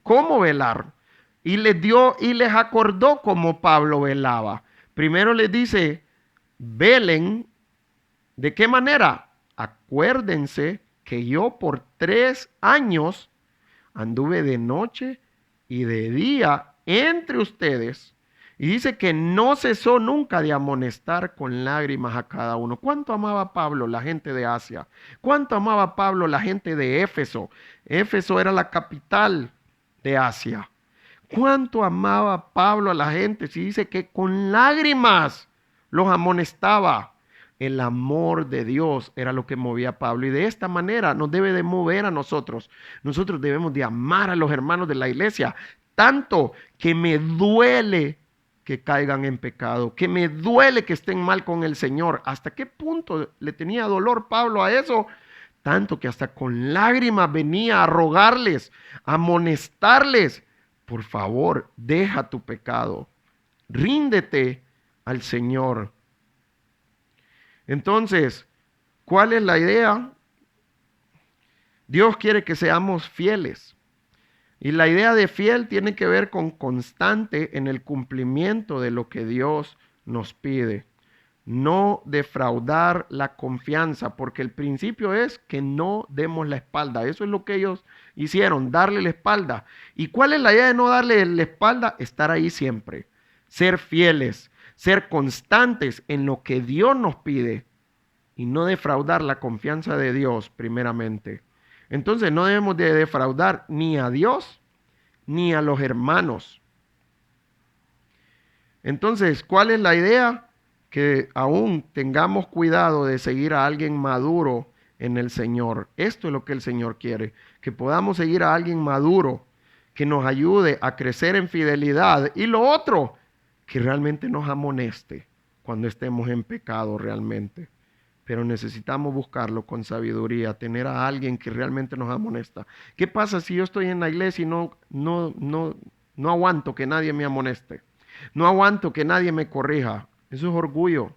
cómo velar y les acordó cómo Pablo velaba. Primero les dice, velen. ¿De qué manera? Acuérdense que yo por 3 años anduve de noche y de día entre ustedes. Y dice que no cesó nunca de amonestar con lágrimas a cada uno. ¿Cuánto amaba Pablo la gente de Asia? ¿Cuánto amaba Pablo la gente de Éfeso? Éfeso era la capital de Asia. ¿Cuánto amaba Pablo a la gente? Si dice que con lágrimas los amonestaba. El amor de Dios era lo que movía a Pablo, y de esta manera nos debe de mover a nosotros. Nosotros debemos de amar a los hermanos de la iglesia, tanto que me duele que caigan en pecado, que me duele que estén mal con el Señor. ¿Hasta qué punto le tenía dolor Pablo a eso? Tanto que hasta con lágrimas venía a rogarles, a amonestarles: por favor, deja tu pecado, ríndete al Señor. Entonces, ¿cuál es la idea? Dios quiere que seamos fieles. Y la idea de fiel tiene que ver con constante en el cumplimiento de lo que Dios nos pide. No defraudar la confianza, porque el principio es que no demos la espalda. Eso es lo que ellos hicieron, darle la espalda. ¿Y cuál es la idea de no darle la espalda? Estar ahí siempre, ser fieles, ser constantes en lo que Dios nos pide y no defraudar la confianza de Dios primeramente. Entonces no debemos de defraudar ni a Dios ni a los hermanos. Entonces, ¿cuál es la idea? Que aún tengamos cuidado de seguir a alguien maduro en el Señor. Esto es lo que el Señor quiere, que podamos seguir a alguien maduro, que nos ayude a crecer en fidelidad. Y lo otro, que realmente nos amoneste cuando estemos en pecado realmente. Pero necesitamos buscarlo con sabiduría, tener a alguien que realmente nos amonesta. ¿Qué pasa si yo estoy en la iglesia y no aguanto que nadie me amoneste? No aguanto que nadie me corrija. Eso es orgullo.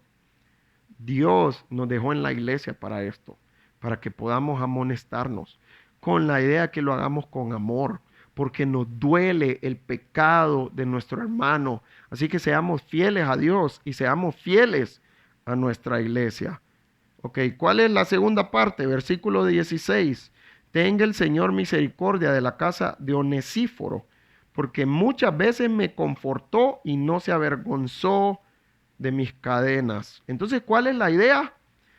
Dios nos dejó en la iglesia para esto, para que podamos amonestarnos, con la idea que lo hagamos con amor, porque nos duele el pecado de nuestro hermano. Así que seamos fieles a Dios y seamos fieles a nuestra iglesia. Ok, ¿cuál es la segunda parte? Versículo 16. Tenga el Señor misericordia de la casa de Onesíforo, porque muchas veces me confortó y no se avergonzó de mis cadenas. Entonces, ¿cuál es la idea?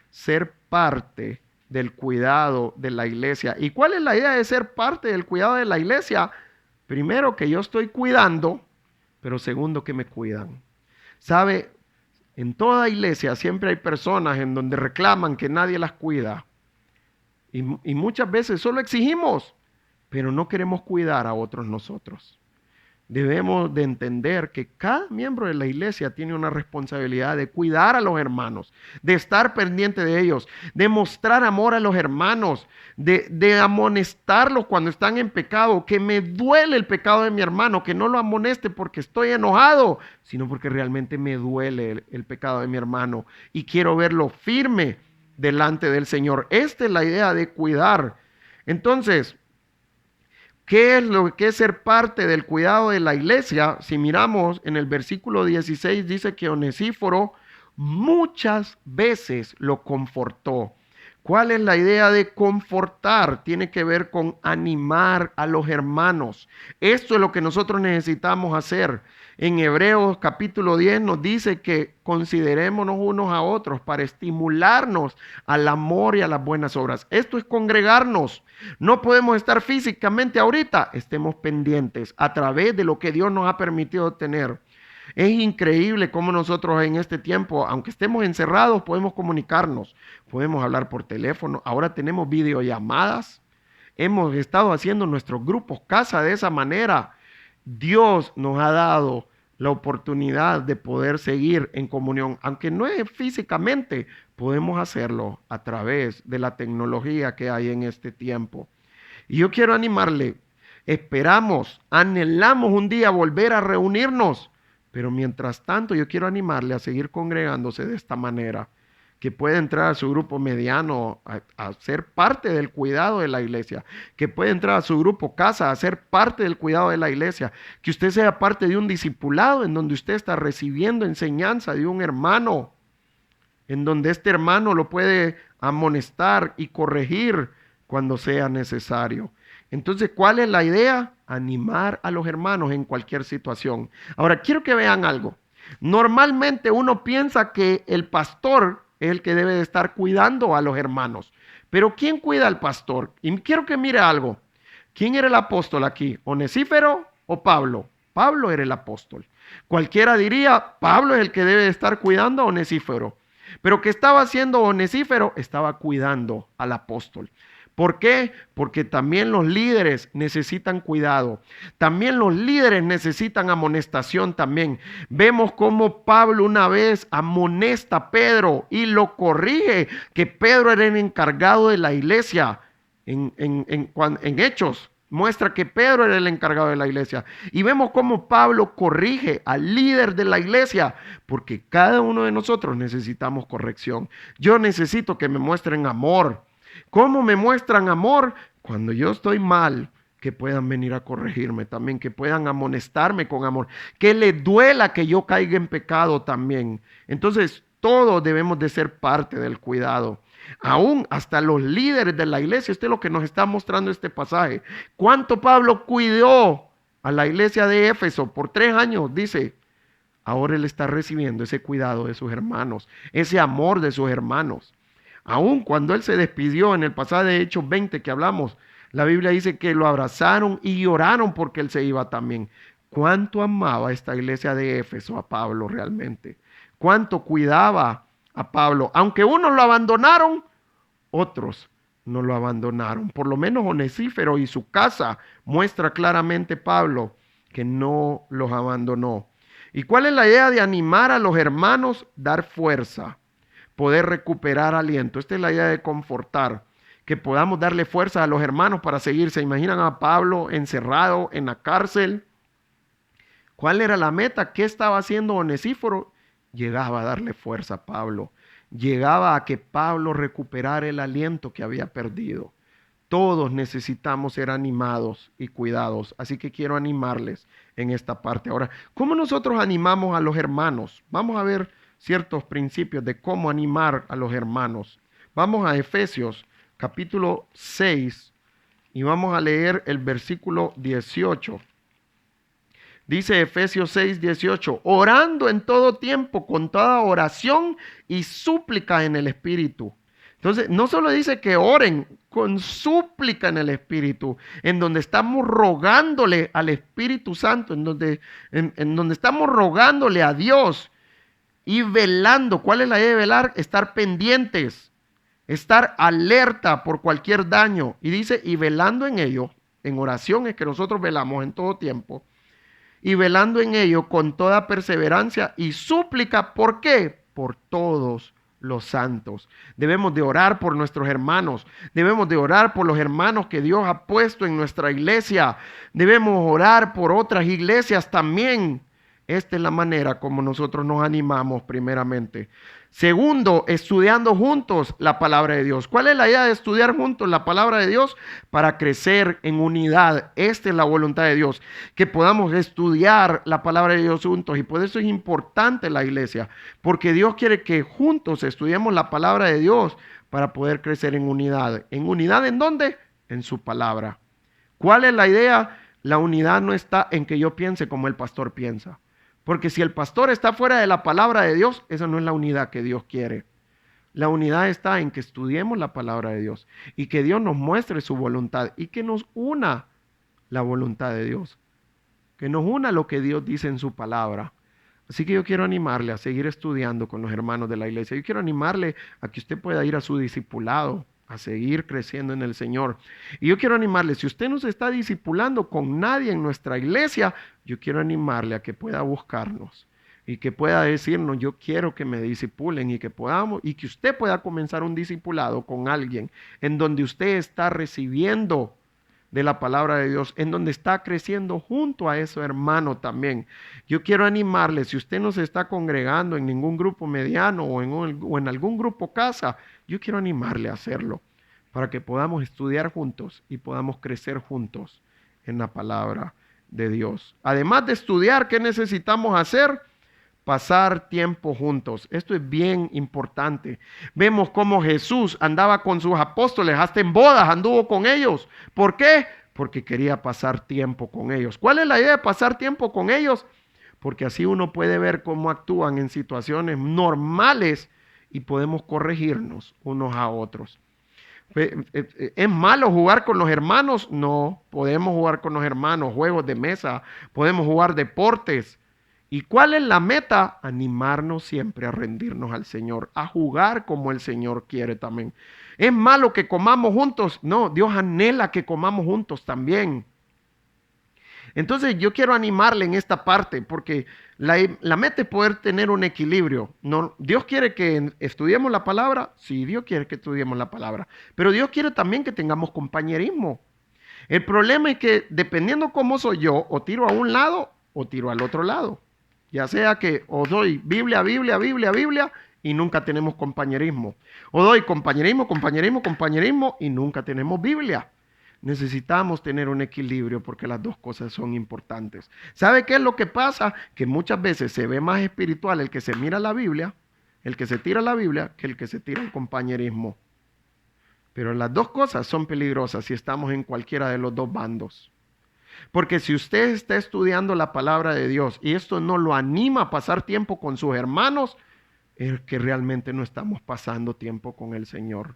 Ser parte del cuidado de la iglesia. ¿Y cuál es la idea de ser parte del cuidado de la iglesia? Primero, que yo estoy cuidando, pero segundo, que me cuidan. ¿Sabe? En toda iglesia siempre hay personas en donde reclaman que nadie las cuida. Y muchas veces solo exigimos, pero no queremos cuidar a otros nosotros. Debemos de entender que cada miembro de la iglesia tiene una responsabilidad de cuidar a los hermanos, de estar pendiente de ellos, de mostrar amor a los hermanos, de amonestarlos cuando están en pecado, que me duele el pecado de mi hermano, que no lo amoneste porque estoy enojado, sino porque realmente me duele el pecado de mi hermano y quiero verlo firme delante del Señor. Esta es la idea de cuidar. Entonces, ¿qué es lo que es ser parte del cuidado de la iglesia? Si miramos en el versículo 16, dice que Onesíforo muchas veces lo confortó. ¿Cuál es la idea de confortar? Tiene que ver con animar a los hermanos. Esto es lo que nosotros necesitamos hacer. En Hebreos capítulo 10 nos dice que considerémonos unos a otros para estimularnos al amor y a las buenas obras. Esto es congregarnos. No podemos estar físicamente ahorita, estemos pendientes a través de lo que Dios nos ha permitido tener. Es increíble cómo nosotros en este tiempo, aunque estemos encerrados, podemos comunicarnos, podemos hablar por teléfono. Ahora tenemos videollamadas. Hemos estado haciendo nuestros grupos casa de esa manera. Dios nos ha dado la oportunidad de poder seguir en comunión, aunque no es físicamente, podemos hacerlo a través de la tecnología que hay en este tiempo. Y yo quiero animarle, esperamos, anhelamos un día volver a reunirnos. Pero mientras tanto yo quiero animarle a seguir congregándose de esta manera, que puede entrar a su grupo mediano a ser parte del cuidado de la iglesia, que puede entrar a su grupo casa a ser parte del cuidado de la iglesia, que usted sea parte de un discipulado en donde usted está recibiendo enseñanza de un hermano, en donde este hermano lo puede amonestar y corregir cuando sea necesario. Entonces, ¿cuál es la idea? Animar a los hermanos en cualquier situación. Ahora, quiero que vean algo. Normalmente uno piensa que el pastor es el que debe de estar cuidando a los hermanos. Pero ¿quién cuida al pastor? Y quiero que mire algo. ¿Quién era el apóstol aquí? ¿Onesífero o Pablo? Pablo era el apóstol. Cualquiera diría, Pablo es el que debe de estar cuidando a Onesífero. Pero ¿qué estaba haciendo Onesífero? Estaba cuidando al apóstol. ¿Por qué? Porque también los líderes necesitan cuidado. También los líderes necesitan amonestación también. Vemos cómo Pablo una vez amonesta a Pedro y lo corrige, que Pedro era el encargado de la iglesia. En Hechos muestra que Pedro era el encargado de la iglesia. Y vemos cómo Pablo corrige al líder de la iglesia, porque cada uno de nosotros necesitamos corrección. Yo necesito que me muestren amor. ¿Cómo me muestran amor? Cuando yo estoy mal, que puedan venir a corregirme también, que puedan amonestarme con amor, que les duela que yo caiga en pecado también. Entonces, todos debemos de ser parte del cuidado. Aún hasta los líderes de la iglesia, esto es lo que nos está mostrando este pasaje. ¿Cuánto Pablo cuidó a la iglesia de Éfeso por 3 años? Dice, ahora él está recibiendo ese cuidado de sus hermanos, ese amor de sus hermanos. Aún cuando él se despidió en el pasaje de Hechos 20 que hablamos, la Biblia dice que lo abrazaron y lloraron porque él se iba también. ¿Cuánto amaba esta iglesia de Éfeso a Pablo realmente? ¿Cuánto cuidaba a Pablo? Aunque unos lo abandonaron, otros no lo abandonaron. Por lo menos Onesífero y su casa muestra claramente Pablo que no los abandonó. ¿Y cuál es la idea de animar a los hermanos? Dar fuerza. Poder recuperar aliento. Esta es la idea de confortar, que podamos darle fuerza a los hermanos para seguir. ¿Se imaginan a Pablo encerrado en la cárcel? ¿Cuál era la meta? ¿Qué estaba haciendo Onesíforo? Llegaba a darle fuerza a Pablo. Llegaba a que Pablo recuperara el aliento que había perdido. Todos necesitamos ser animados y cuidados. Así que quiero animarles en esta parte. Ahora, ¿cómo nosotros animamos a los hermanos? Vamos a ver ciertos principios de cómo animar a los hermanos. Vamos a Efesios capítulo 6 y vamos a leer el versículo 18. Dice Efesios 6, 18, orando en todo tiempo con toda oración y súplica en el Espíritu. Entonces, no solo dice que oren, con súplica en el Espíritu, en donde estamos rogándole al Espíritu Santo, en donde estamos rogándole a Dios y velando. ¿Cuál es la idea de velar? Estar pendientes, estar alerta por cualquier daño. Y dice, y velando en ello, en oración es que nosotros velamos en todo tiempo, y velando en ello con toda perseverancia y súplica. ¿Por qué? Por todos los santos. Debemos de orar por nuestros hermanos. Debemos de orar por los hermanos que Dios ha puesto en nuestra iglesia. Debemos orar por otras iglesias también. Esta es la manera como nosotros nos animamos primeramente. Segundo, estudiando juntos la palabra de Dios. ¿Cuál es la idea de estudiar juntos la palabra de Dios? Para crecer en unidad. Esta es la voluntad de Dios, que podamos estudiar la palabra de Dios juntos. Y por eso es importante la iglesia, porque Dios quiere que juntos estudiemos la palabra de Dios para poder crecer en unidad. ¿En unidad en dónde? En su palabra. ¿Cuál es la idea? La unidad no está en que yo piense como el pastor piensa. Porque si el pastor está fuera de la palabra de Dios, esa no es la unidad que Dios quiere. La unidad está en que estudiemos la palabra de Dios y que Dios nos muestre su voluntad y que nos una la voluntad de Dios. Que nos una lo que Dios dice en su palabra. Así que yo quiero animarle a seguir estudiando con los hermanos de la iglesia. Yo quiero animarle a que usted pueda ir a su discipulado, a seguir creciendo en el Señor. Y yo quiero animarle, si usted no se está discipulando con nadie en nuestra iglesia, yo quiero animarle a que pueda buscarnos y que pueda decirnos, yo quiero que me discipulen y que podamos, y que usted pueda comenzar un discipulado con alguien en donde usted está recibiendo de la palabra de Dios, en donde está creciendo junto a ese hermano también. Yo quiero animarle, si usted no se está congregando en ningún grupo mediano o en algún grupo casa, yo quiero animarle a hacerlo para que podamos estudiar juntos y podamos crecer juntos en la palabra de Dios. Además de estudiar, ¿qué necesitamos hacer? Pasar tiempo juntos. Esto es bien importante. Vemos cómo Jesús andaba con sus apóstoles, hasta en bodas anduvo con ellos. ¿Por qué? Porque quería pasar tiempo con ellos. ¿Cuál es la idea de pasar tiempo con ellos? Porque así uno puede ver cómo actúan en situaciones normales y podemos corregirnos unos a otros. ¿Es malo jugar con los hermanos? No, podemos jugar con los hermanos, juegos de mesa, podemos jugar deportes. ¿Y cuál es la meta? Animarnos siempre a rendirnos al Señor, a jugar como el Señor quiere también. ¿Es malo que comamos juntos? No, Dios anhela que comamos juntos también. Entonces yo quiero animarle en esta parte porque la meta es poder tener un equilibrio. No, Dios quiere que estudiemos la palabra. Sí, Dios quiere que estudiemos la palabra. Pero Dios quiere también que tengamos compañerismo. El problema es que dependiendo cómo soy yo, o tiro a un lado o tiro al otro lado. Ya sea que o doy Biblia, Biblia, Biblia, Biblia y nunca tenemos compañerismo. O doy compañerismo, compañerismo, compañerismo y nunca tenemos Biblia. Necesitamos tener un equilibrio porque las dos cosas son importantes. ¿Sabe qué es lo que pasa? Que muchas veces se ve más espiritual el que se mira la Biblia, el que se tira la Biblia, que el que se tira el compañerismo. Pero las dos cosas son peligrosas si estamos en cualquiera de los dos bandos. Porque si usted está estudiando la palabra de Dios y esto no lo anima a pasar tiempo con sus hermanos, es que realmente no estamos pasando tiempo con el Señor.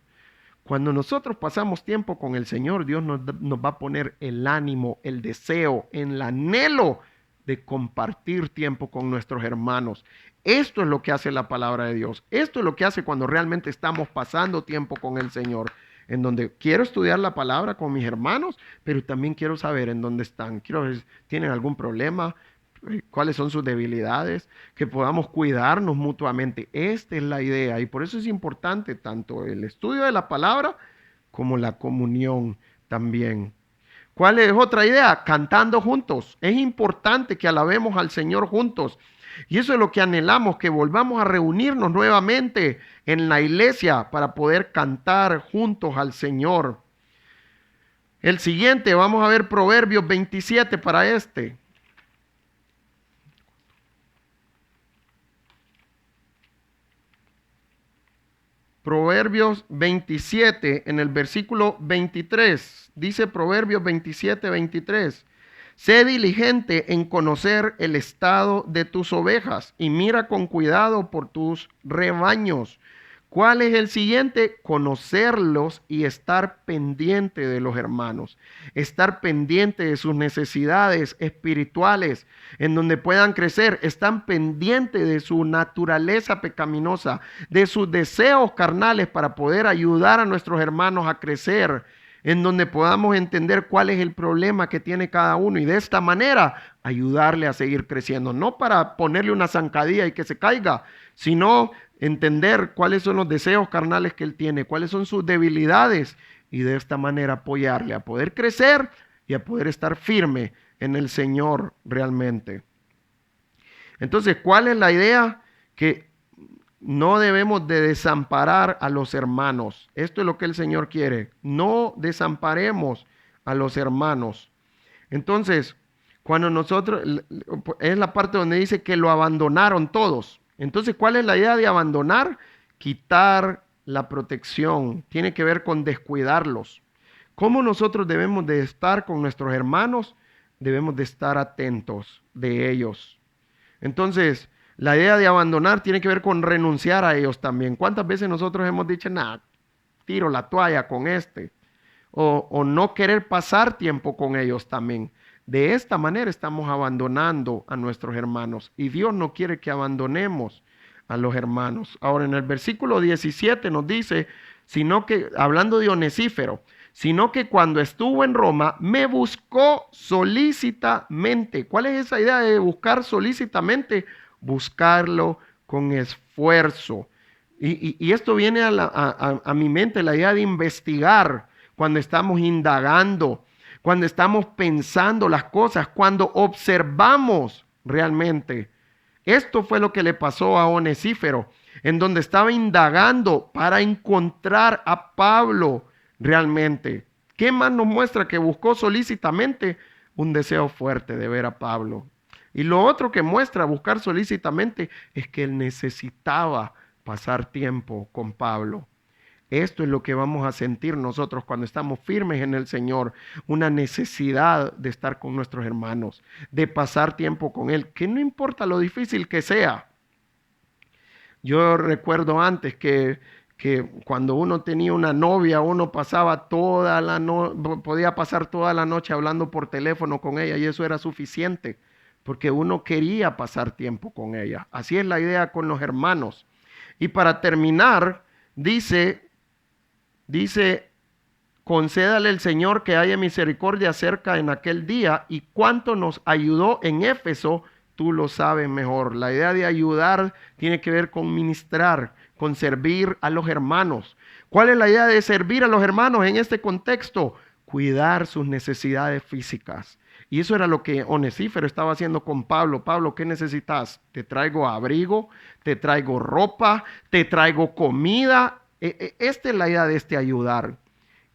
Cuando nosotros pasamos tiempo con el Señor, Dios nos va a poner el ánimo, el deseo, el anhelo de compartir tiempo con nuestros hermanos. Esto es lo que hace la palabra de Dios. Esto es lo que hace cuando realmente estamos pasando tiempo con el Señor. En donde quiero estudiar la palabra con mis hermanos, pero también quiero saber en dónde están. Quiero ver si tienen algún problema, cuáles son sus debilidades, que podamos cuidarnos mutuamente. Esta es la idea y por eso es importante tanto el estudio de la palabra como la comunión también. ¿Cuál es otra idea? Cantando juntos. Es importante que alabemos al Señor juntos. Y eso es lo que anhelamos, que volvamos a reunirnos nuevamente en la iglesia para poder cantar juntos al Señor. El siguiente, vamos a ver Proverbios 27 para este. Proverbios 27 en el versículo 23. Dice Proverbios 27, 23. Sé diligente en conocer el estado de tus ovejas y mira con cuidado por tus rebaños. ¿Cuál es el siguiente? Conocerlos y estar pendiente de los hermanos. Estar pendiente de sus necesidades espirituales en donde puedan crecer. Están pendientes de su naturaleza pecaminosa, de sus deseos carnales para poder ayudar a nuestros hermanos a crecer, en donde podamos entender cuál es el problema que tiene cada uno y de esta manera ayudarle a seguir creciendo. No para ponerle una zancadilla y que se caiga, sino entender cuáles son los deseos carnales que él tiene, cuáles son sus debilidades y de esta manera apoyarle a poder crecer y a poder estar firme en el Señor realmente. Entonces, ¿cuál es la idea? Que no debemos de desamparar a los hermanos. Esto es lo que el Señor quiere. No desamparemos a los hermanos. Entonces, cuando nosotros, es la parte donde dice que lo abandonaron todos. Entonces, ¿cuál es la idea de abandonar? Quitar la protección. Tiene que ver con descuidarlos. ¿Cómo nosotros debemos de estar con nuestros hermanos? Debemos de estar atentos de ellos. Entonces, la idea de abandonar tiene que ver con renunciar a ellos también. ¿Cuántas veces nosotros hemos dicho, nah, tiro la toalla con este? O no querer pasar tiempo con ellos también. De esta manera estamos abandonando a nuestros hermanos. Y Dios no quiere que abandonemos a los hermanos. Ahora en el versículo 17 nos dice, sino que, hablando de Onesífero, sino que cuando estuvo en Roma me buscó solícitamente. ¿Cuál es esa idea de buscar solícitamente? Buscarlo con esfuerzo. Y esto viene a mi mente, la idea de investigar cuando estamos indagando, cuando estamos pensando las cosas, cuando observamos realmente. Esto fue lo que le pasó a Onesífero, en donde estaba indagando para encontrar a Pablo realmente. ¿Qué más nos muestra? Que buscó solícitamente un deseo fuerte de ver a Pablo. Y lo otro que muestra buscar solícitamente es que él necesitaba pasar tiempo con Pablo. Esto es lo que vamos a sentir nosotros cuando estamos firmes en el Señor, una necesidad de estar con nuestros hermanos, de pasar tiempo con Él, que no importa lo difícil que sea. Yo recuerdo antes que cuando uno tenía una novia, uno pasaba podía pasar toda la noche hablando por teléfono con ella y eso era suficiente, porque uno quería pasar tiempo con ella. Así es la idea con los hermanos. Y para terminar, dice, concédale el Señor que haya misericordia cerca en aquel día, y cuánto nos ayudó en Éfeso, tú lo sabes mejor. La idea de ayudar tiene que ver con ministrar, con servir a los hermanos. ¿Cuál es la idea de servir a los hermanos en este contexto? Cuidar sus necesidades físicas. Y eso era lo que Onesífero estaba haciendo con Pablo. Pablo, ¿qué necesitas? Te traigo abrigo, te traigo ropa, te traigo comida. Esta es la idea de este ayudar.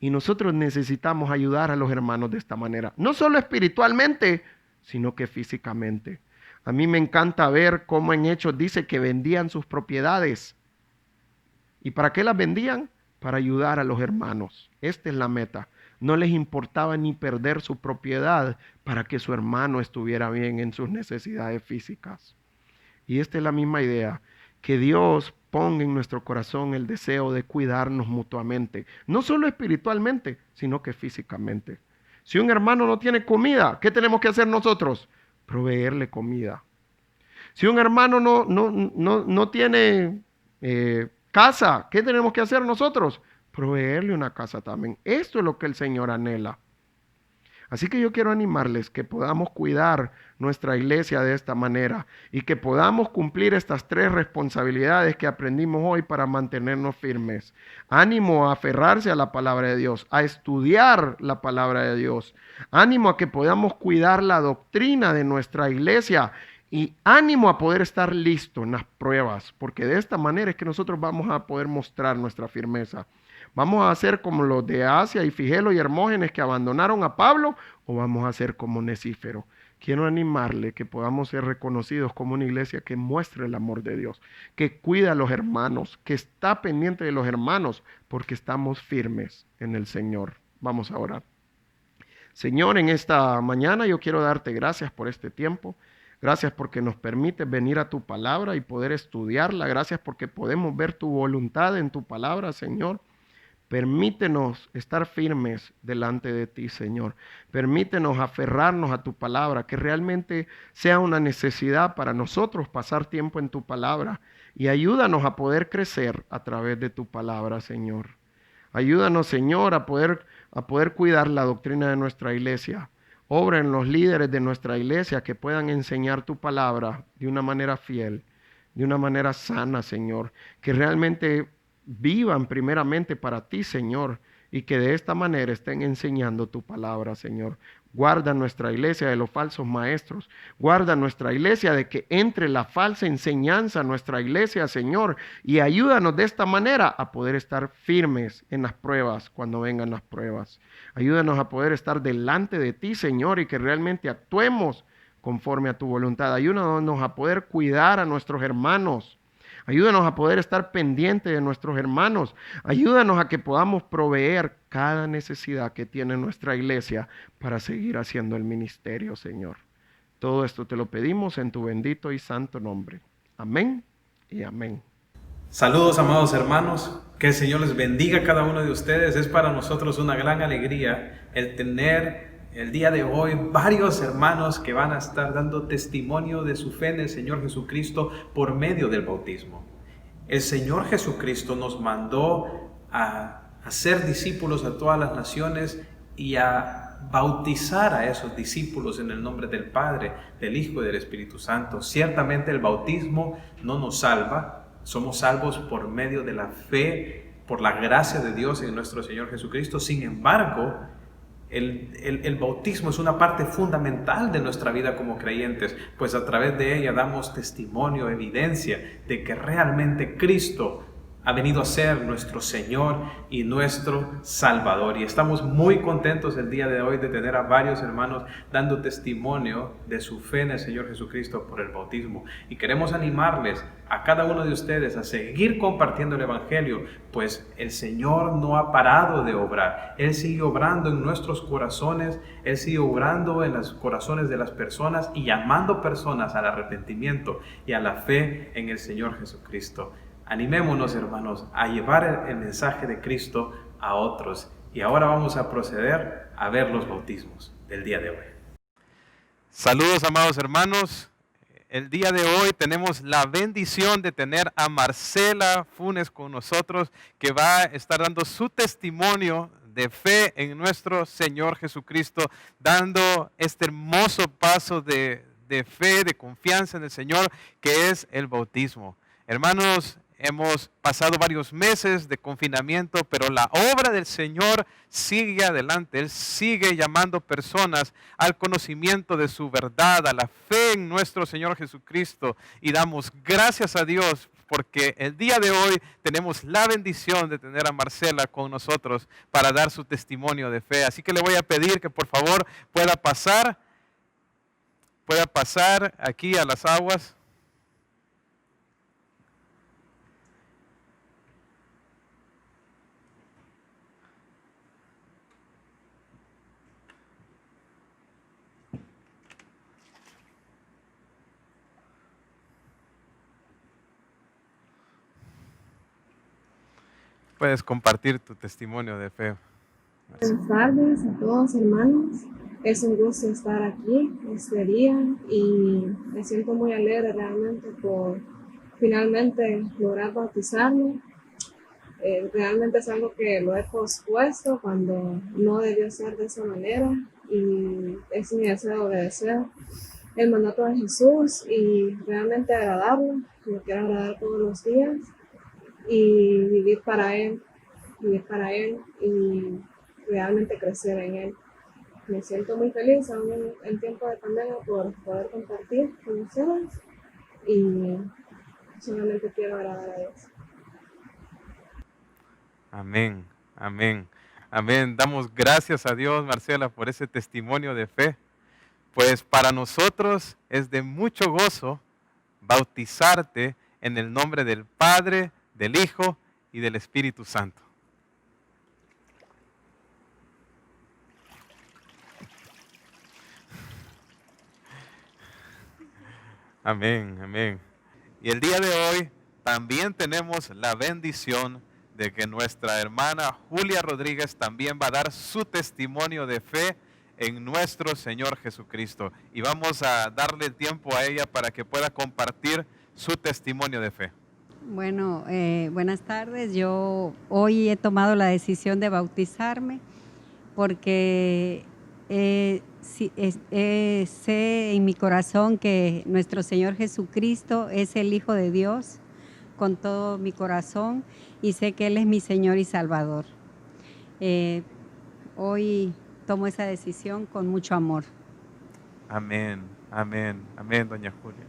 Y nosotros necesitamos ayudar a los hermanos de esta manera. No solo espiritualmente, sino que físicamente. A mí me encanta ver cómo en Hechos dice que vendían sus propiedades. ¿Y para qué las vendían? Para ayudar a los hermanos. Esta es la meta. No les importaba ni perder su propiedad para que su hermano estuviera bien en sus necesidades físicas. Y esta es la misma idea, que Dios ponga en nuestro corazón el deseo de cuidarnos mutuamente, no solo espiritualmente, sino que físicamente. Si un hermano no tiene comida, ¿qué tenemos que hacer nosotros? Proveerle comida. Si un hermano no tiene casa, ¿qué tenemos que hacer nosotros? Proveerle una casa también. Esto es lo que el Señor anhela. Así que yo quiero animarles que podamos cuidar nuestra iglesia de esta manera y que podamos cumplir estas 3 responsabilidades que aprendimos hoy para mantenernos firmes. Ánimo a aferrarse a la palabra de Dios, a estudiar la palabra de Dios. Ánimo a que podamos cuidar la doctrina de nuestra iglesia y ánimo a poder estar listo en las pruebas, porque de esta manera es que nosotros vamos a poder mostrar nuestra firmeza. ¿Vamos a ser como los de Asia y Figelo y Hermógenes que abandonaron a Pablo o vamos a ser como Onesífero? Quiero animarle que podamos ser reconocidos como una iglesia que muestre el amor de Dios, que cuida a los hermanos, que está pendiente de los hermanos porque estamos firmes en el Señor. Vamos a orar. Señor, en esta mañana yo quiero darte gracias por este tiempo. Gracias porque nos permites venir a tu palabra y poder estudiarla. Gracias porque podemos ver tu voluntad en tu palabra, Señor. Permítenos estar firmes delante de ti, Señor. Permítenos aferrarnos a tu palabra, que realmente sea una necesidad para nosotros pasar tiempo en tu palabra. Y ayúdanos a poder crecer a través de tu palabra, Señor. Ayúdanos, Señor, a poder cuidar la doctrina de nuestra iglesia. Obra en los líderes de nuestra iglesia que puedan enseñar tu palabra de una manera fiel, de una manera sana, Señor. Que realmente vivan primeramente para ti, Señor, y que de esta manera estén enseñando tu palabra, Señor. Guarda nuestra iglesia de los falsos maestros. Guarda nuestra iglesia de que entre la falsa enseñanza a nuestra iglesia, Señor, y ayúdanos de esta manera a poder estar firmes en las pruebas cuando vengan las pruebas. Ayúdanos a poder estar delante de ti, Señor, y que realmente actuemos conforme a tu voluntad. Ayúdanos a poder cuidar a nuestros hermanos. Ayúdanos a poder estar pendientes de nuestros hermanos. Ayúdanos a que podamos proveer cada necesidad que tiene nuestra iglesia para seguir haciendo el ministerio, Señor. Todo esto te lo pedimos en tu bendito y santo nombre. Amén y amén. Saludos, amados hermanos. Que el Señor les bendiga a cada uno de ustedes. Es para nosotros una gran alegría el tener el día de hoy varios hermanos que van a estar dando testimonio de su fe en el Señor Jesucristo por medio del bautismo. El Señor Jesucristo nos mandó a hacer discípulos a todas las naciones y a bautizar a esos discípulos en el nombre del Padre, del Hijo y del Espíritu Santo. Ciertamente el bautismo no nos salva, somos salvos por medio de la fe, por la gracia de Dios en nuestro Señor Jesucristo. Sin embargo, El bautismo es una parte fundamental de nuestra vida como creyentes, pues a través de ella damos testimonio, evidencia de que realmente Cristo ha venido a ser nuestro Señor y nuestro Salvador. Y estamos muy contentos el día de hoy de tener a varios hermanos dando testimonio de su fe en el Señor Jesucristo por el bautismo. Y queremos animarles a cada uno de ustedes a seguir compartiendo el Evangelio, pues el Señor no ha parado de obrar. Él sigue obrando en nuestros corazones, Él sigue obrando en los corazones de las personas y llamando personas al arrepentimiento y a la fe en el Señor Jesucristo. Animémonos, hermanos, a llevar el mensaje de Cristo a otros. Y ahora vamos a proceder a ver los bautismos del día de hoy. Saludos, amados hermanos. El día de hoy tenemos la bendición de tener a Marcela Funes con nosotros, que va a estar dando su testimonio de fe en nuestro Señor Jesucristo, dando este hermoso paso de fe, de confianza en el Señor, que es el bautismo. Hermanos, hemos pasado varios meses de confinamiento, pero la obra del Señor sigue adelante. Él sigue llamando personas al conocimiento de su verdad, a la fe en nuestro Señor Jesucristo. Y damos gracias a Dios porque el día de hoy tenemos la bendición de tener a Marcela con nosotros para dar su testimonio de fe. Así que le voy a pedir que por favor pueda pasar aquí a las aguas. Puedes compartir tu testimonio de fe. Buenas tardes a todos, hermanos. Es un gusto estar aquí este día y me siento muy alegre realmente por finalmente lograr bautizarme. Realmente es algo que lo he pospuesto cuando no debió ser de esa manera y es mi deseo obedecer el mandato de Jesús y realmente agradarlo. Lo quiero agradar todos los días y vivir para Él y realmente crecer en Él. Me siento muy feliz aún en tiempo de pandemia por poder compartir con ustedes y solamente quiero agradar a Dios. Amén, amén, amén. Damos gracias a Dios, Marcela, por ese testimonio de fe. Pues para nosotros es de mucho gozo bautizarte en el nombre del Padre, del Hijo y del Espíritu Santo. Amén, amén. Y el día de hoy también tenemos la bendición de que nuestra hermana Julia Rodríguez también va a dar su testimonio de fe en nuestro Señor Jesucristo. Y vamos a darle tiempo a ella para que pueda compartir su testimonio de fe. Bueno, buenas tardes. Yo hoy he tomado la decisión de bautizarme porque sé en mi corazón que nuestro Señor Jesucristo es el Hijo de Dios con todo mi corazón y sé que Él es mi Señor y Salvador. Hoy tomo esa decisión con mucho amor. Amén, amén, amén, doña Julia.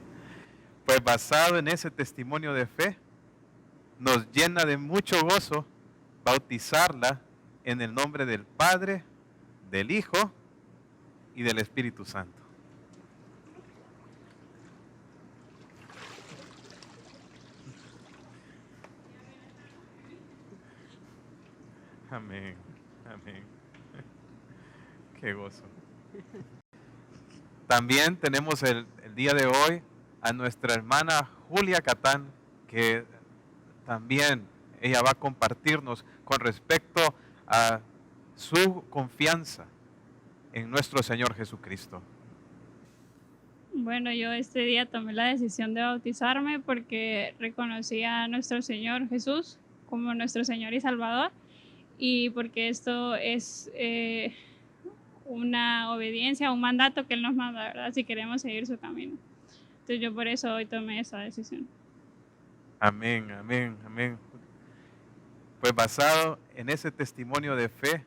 Pues basado en ese testimonio de fe, nos llena de mucho gozo bautizarla en el nombre del Padre, del Hijo y del Espíritu Santo. Amén, amén. Qué gozo. También tenemos el día de hoy a nuestra hermana Julia Catán, que también ella va a compartirnos con respecto a su confianza en nuestro Señor Jesucristo. Bueno, yo este día tomé la decisión de bautizarme porque reconocí a nuestro Señor Jesús como nuestro Señor y Salvador y porque esto es una obediencia, un mandato que Él nos manda, ¿verdad? Si queremos seguir su camino. Entonces yo por eso hoy tomé esa decisión. Amén, amén, amén. Pues basado en ese testimonio de fe,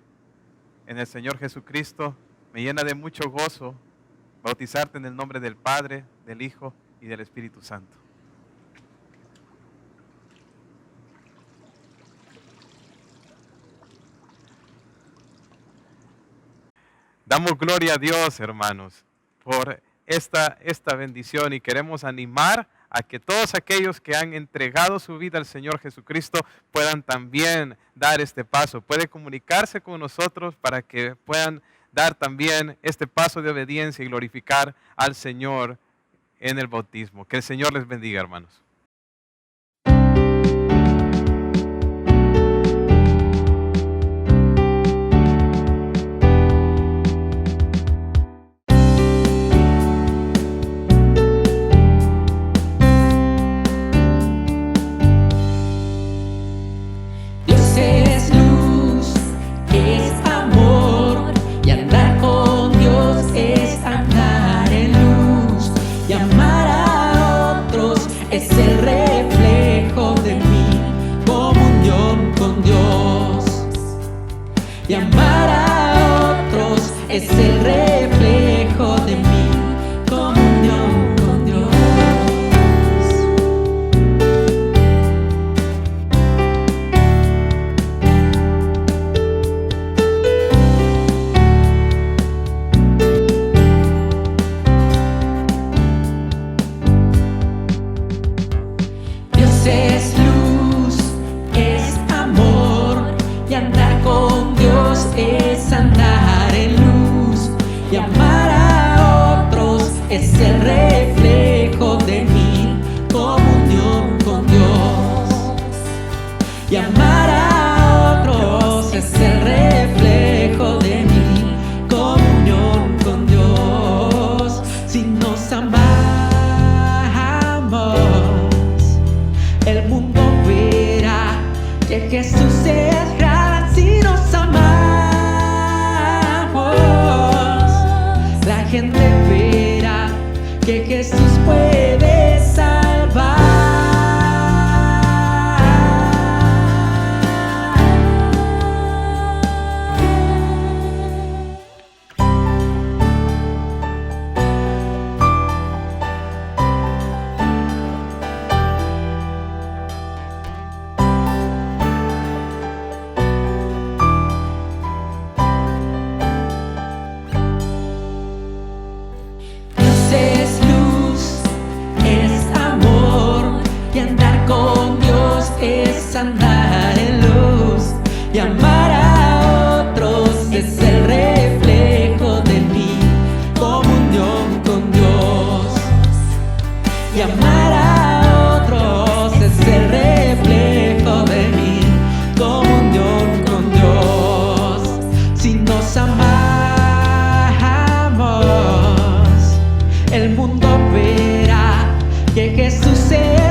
en el Señor Jesucristo. Me llena de mucho gozo bautizarte en el nombre del Padre, del Hijo y del Espíritu Santo. Damos gloria a Dios, hermanos, por esta bendición, y queremos animar a que todos aquellos que han entregado su vida al Señor Jesucristo puedan también dar este paso. Puede comunicarse con nosotros para que puedan dar también este paso de obediencia y glorificar al Señor en el bautismo. Que el Señor les bendiga, hermanos. Dios es luz, es amor, y andar con Dios es andar en luz, y amar a otros es el reflejo de mi comunión con Dios, y amar a otros es el reflejo de mi comunión con Dios. Dios es luz, es amor, y andar con Dios es andar en luz, y amar a otros es el reflejo de mi comunión con Dios, y amar a otros es el reflejo de mi comunión con Dios. Si nos amamos, el mundo verá que Jesús es real. Si nos amamos, la gente verá que Jesús puede salvar. Dios es luz, es amor, y andar con Dios es andar en luz, y amar a otros es el reflejo de mi comunión con Dios, y amar a otros es el reflejo de mi comunión con Dios. Si nos amamos, el mundo verá que Jesús es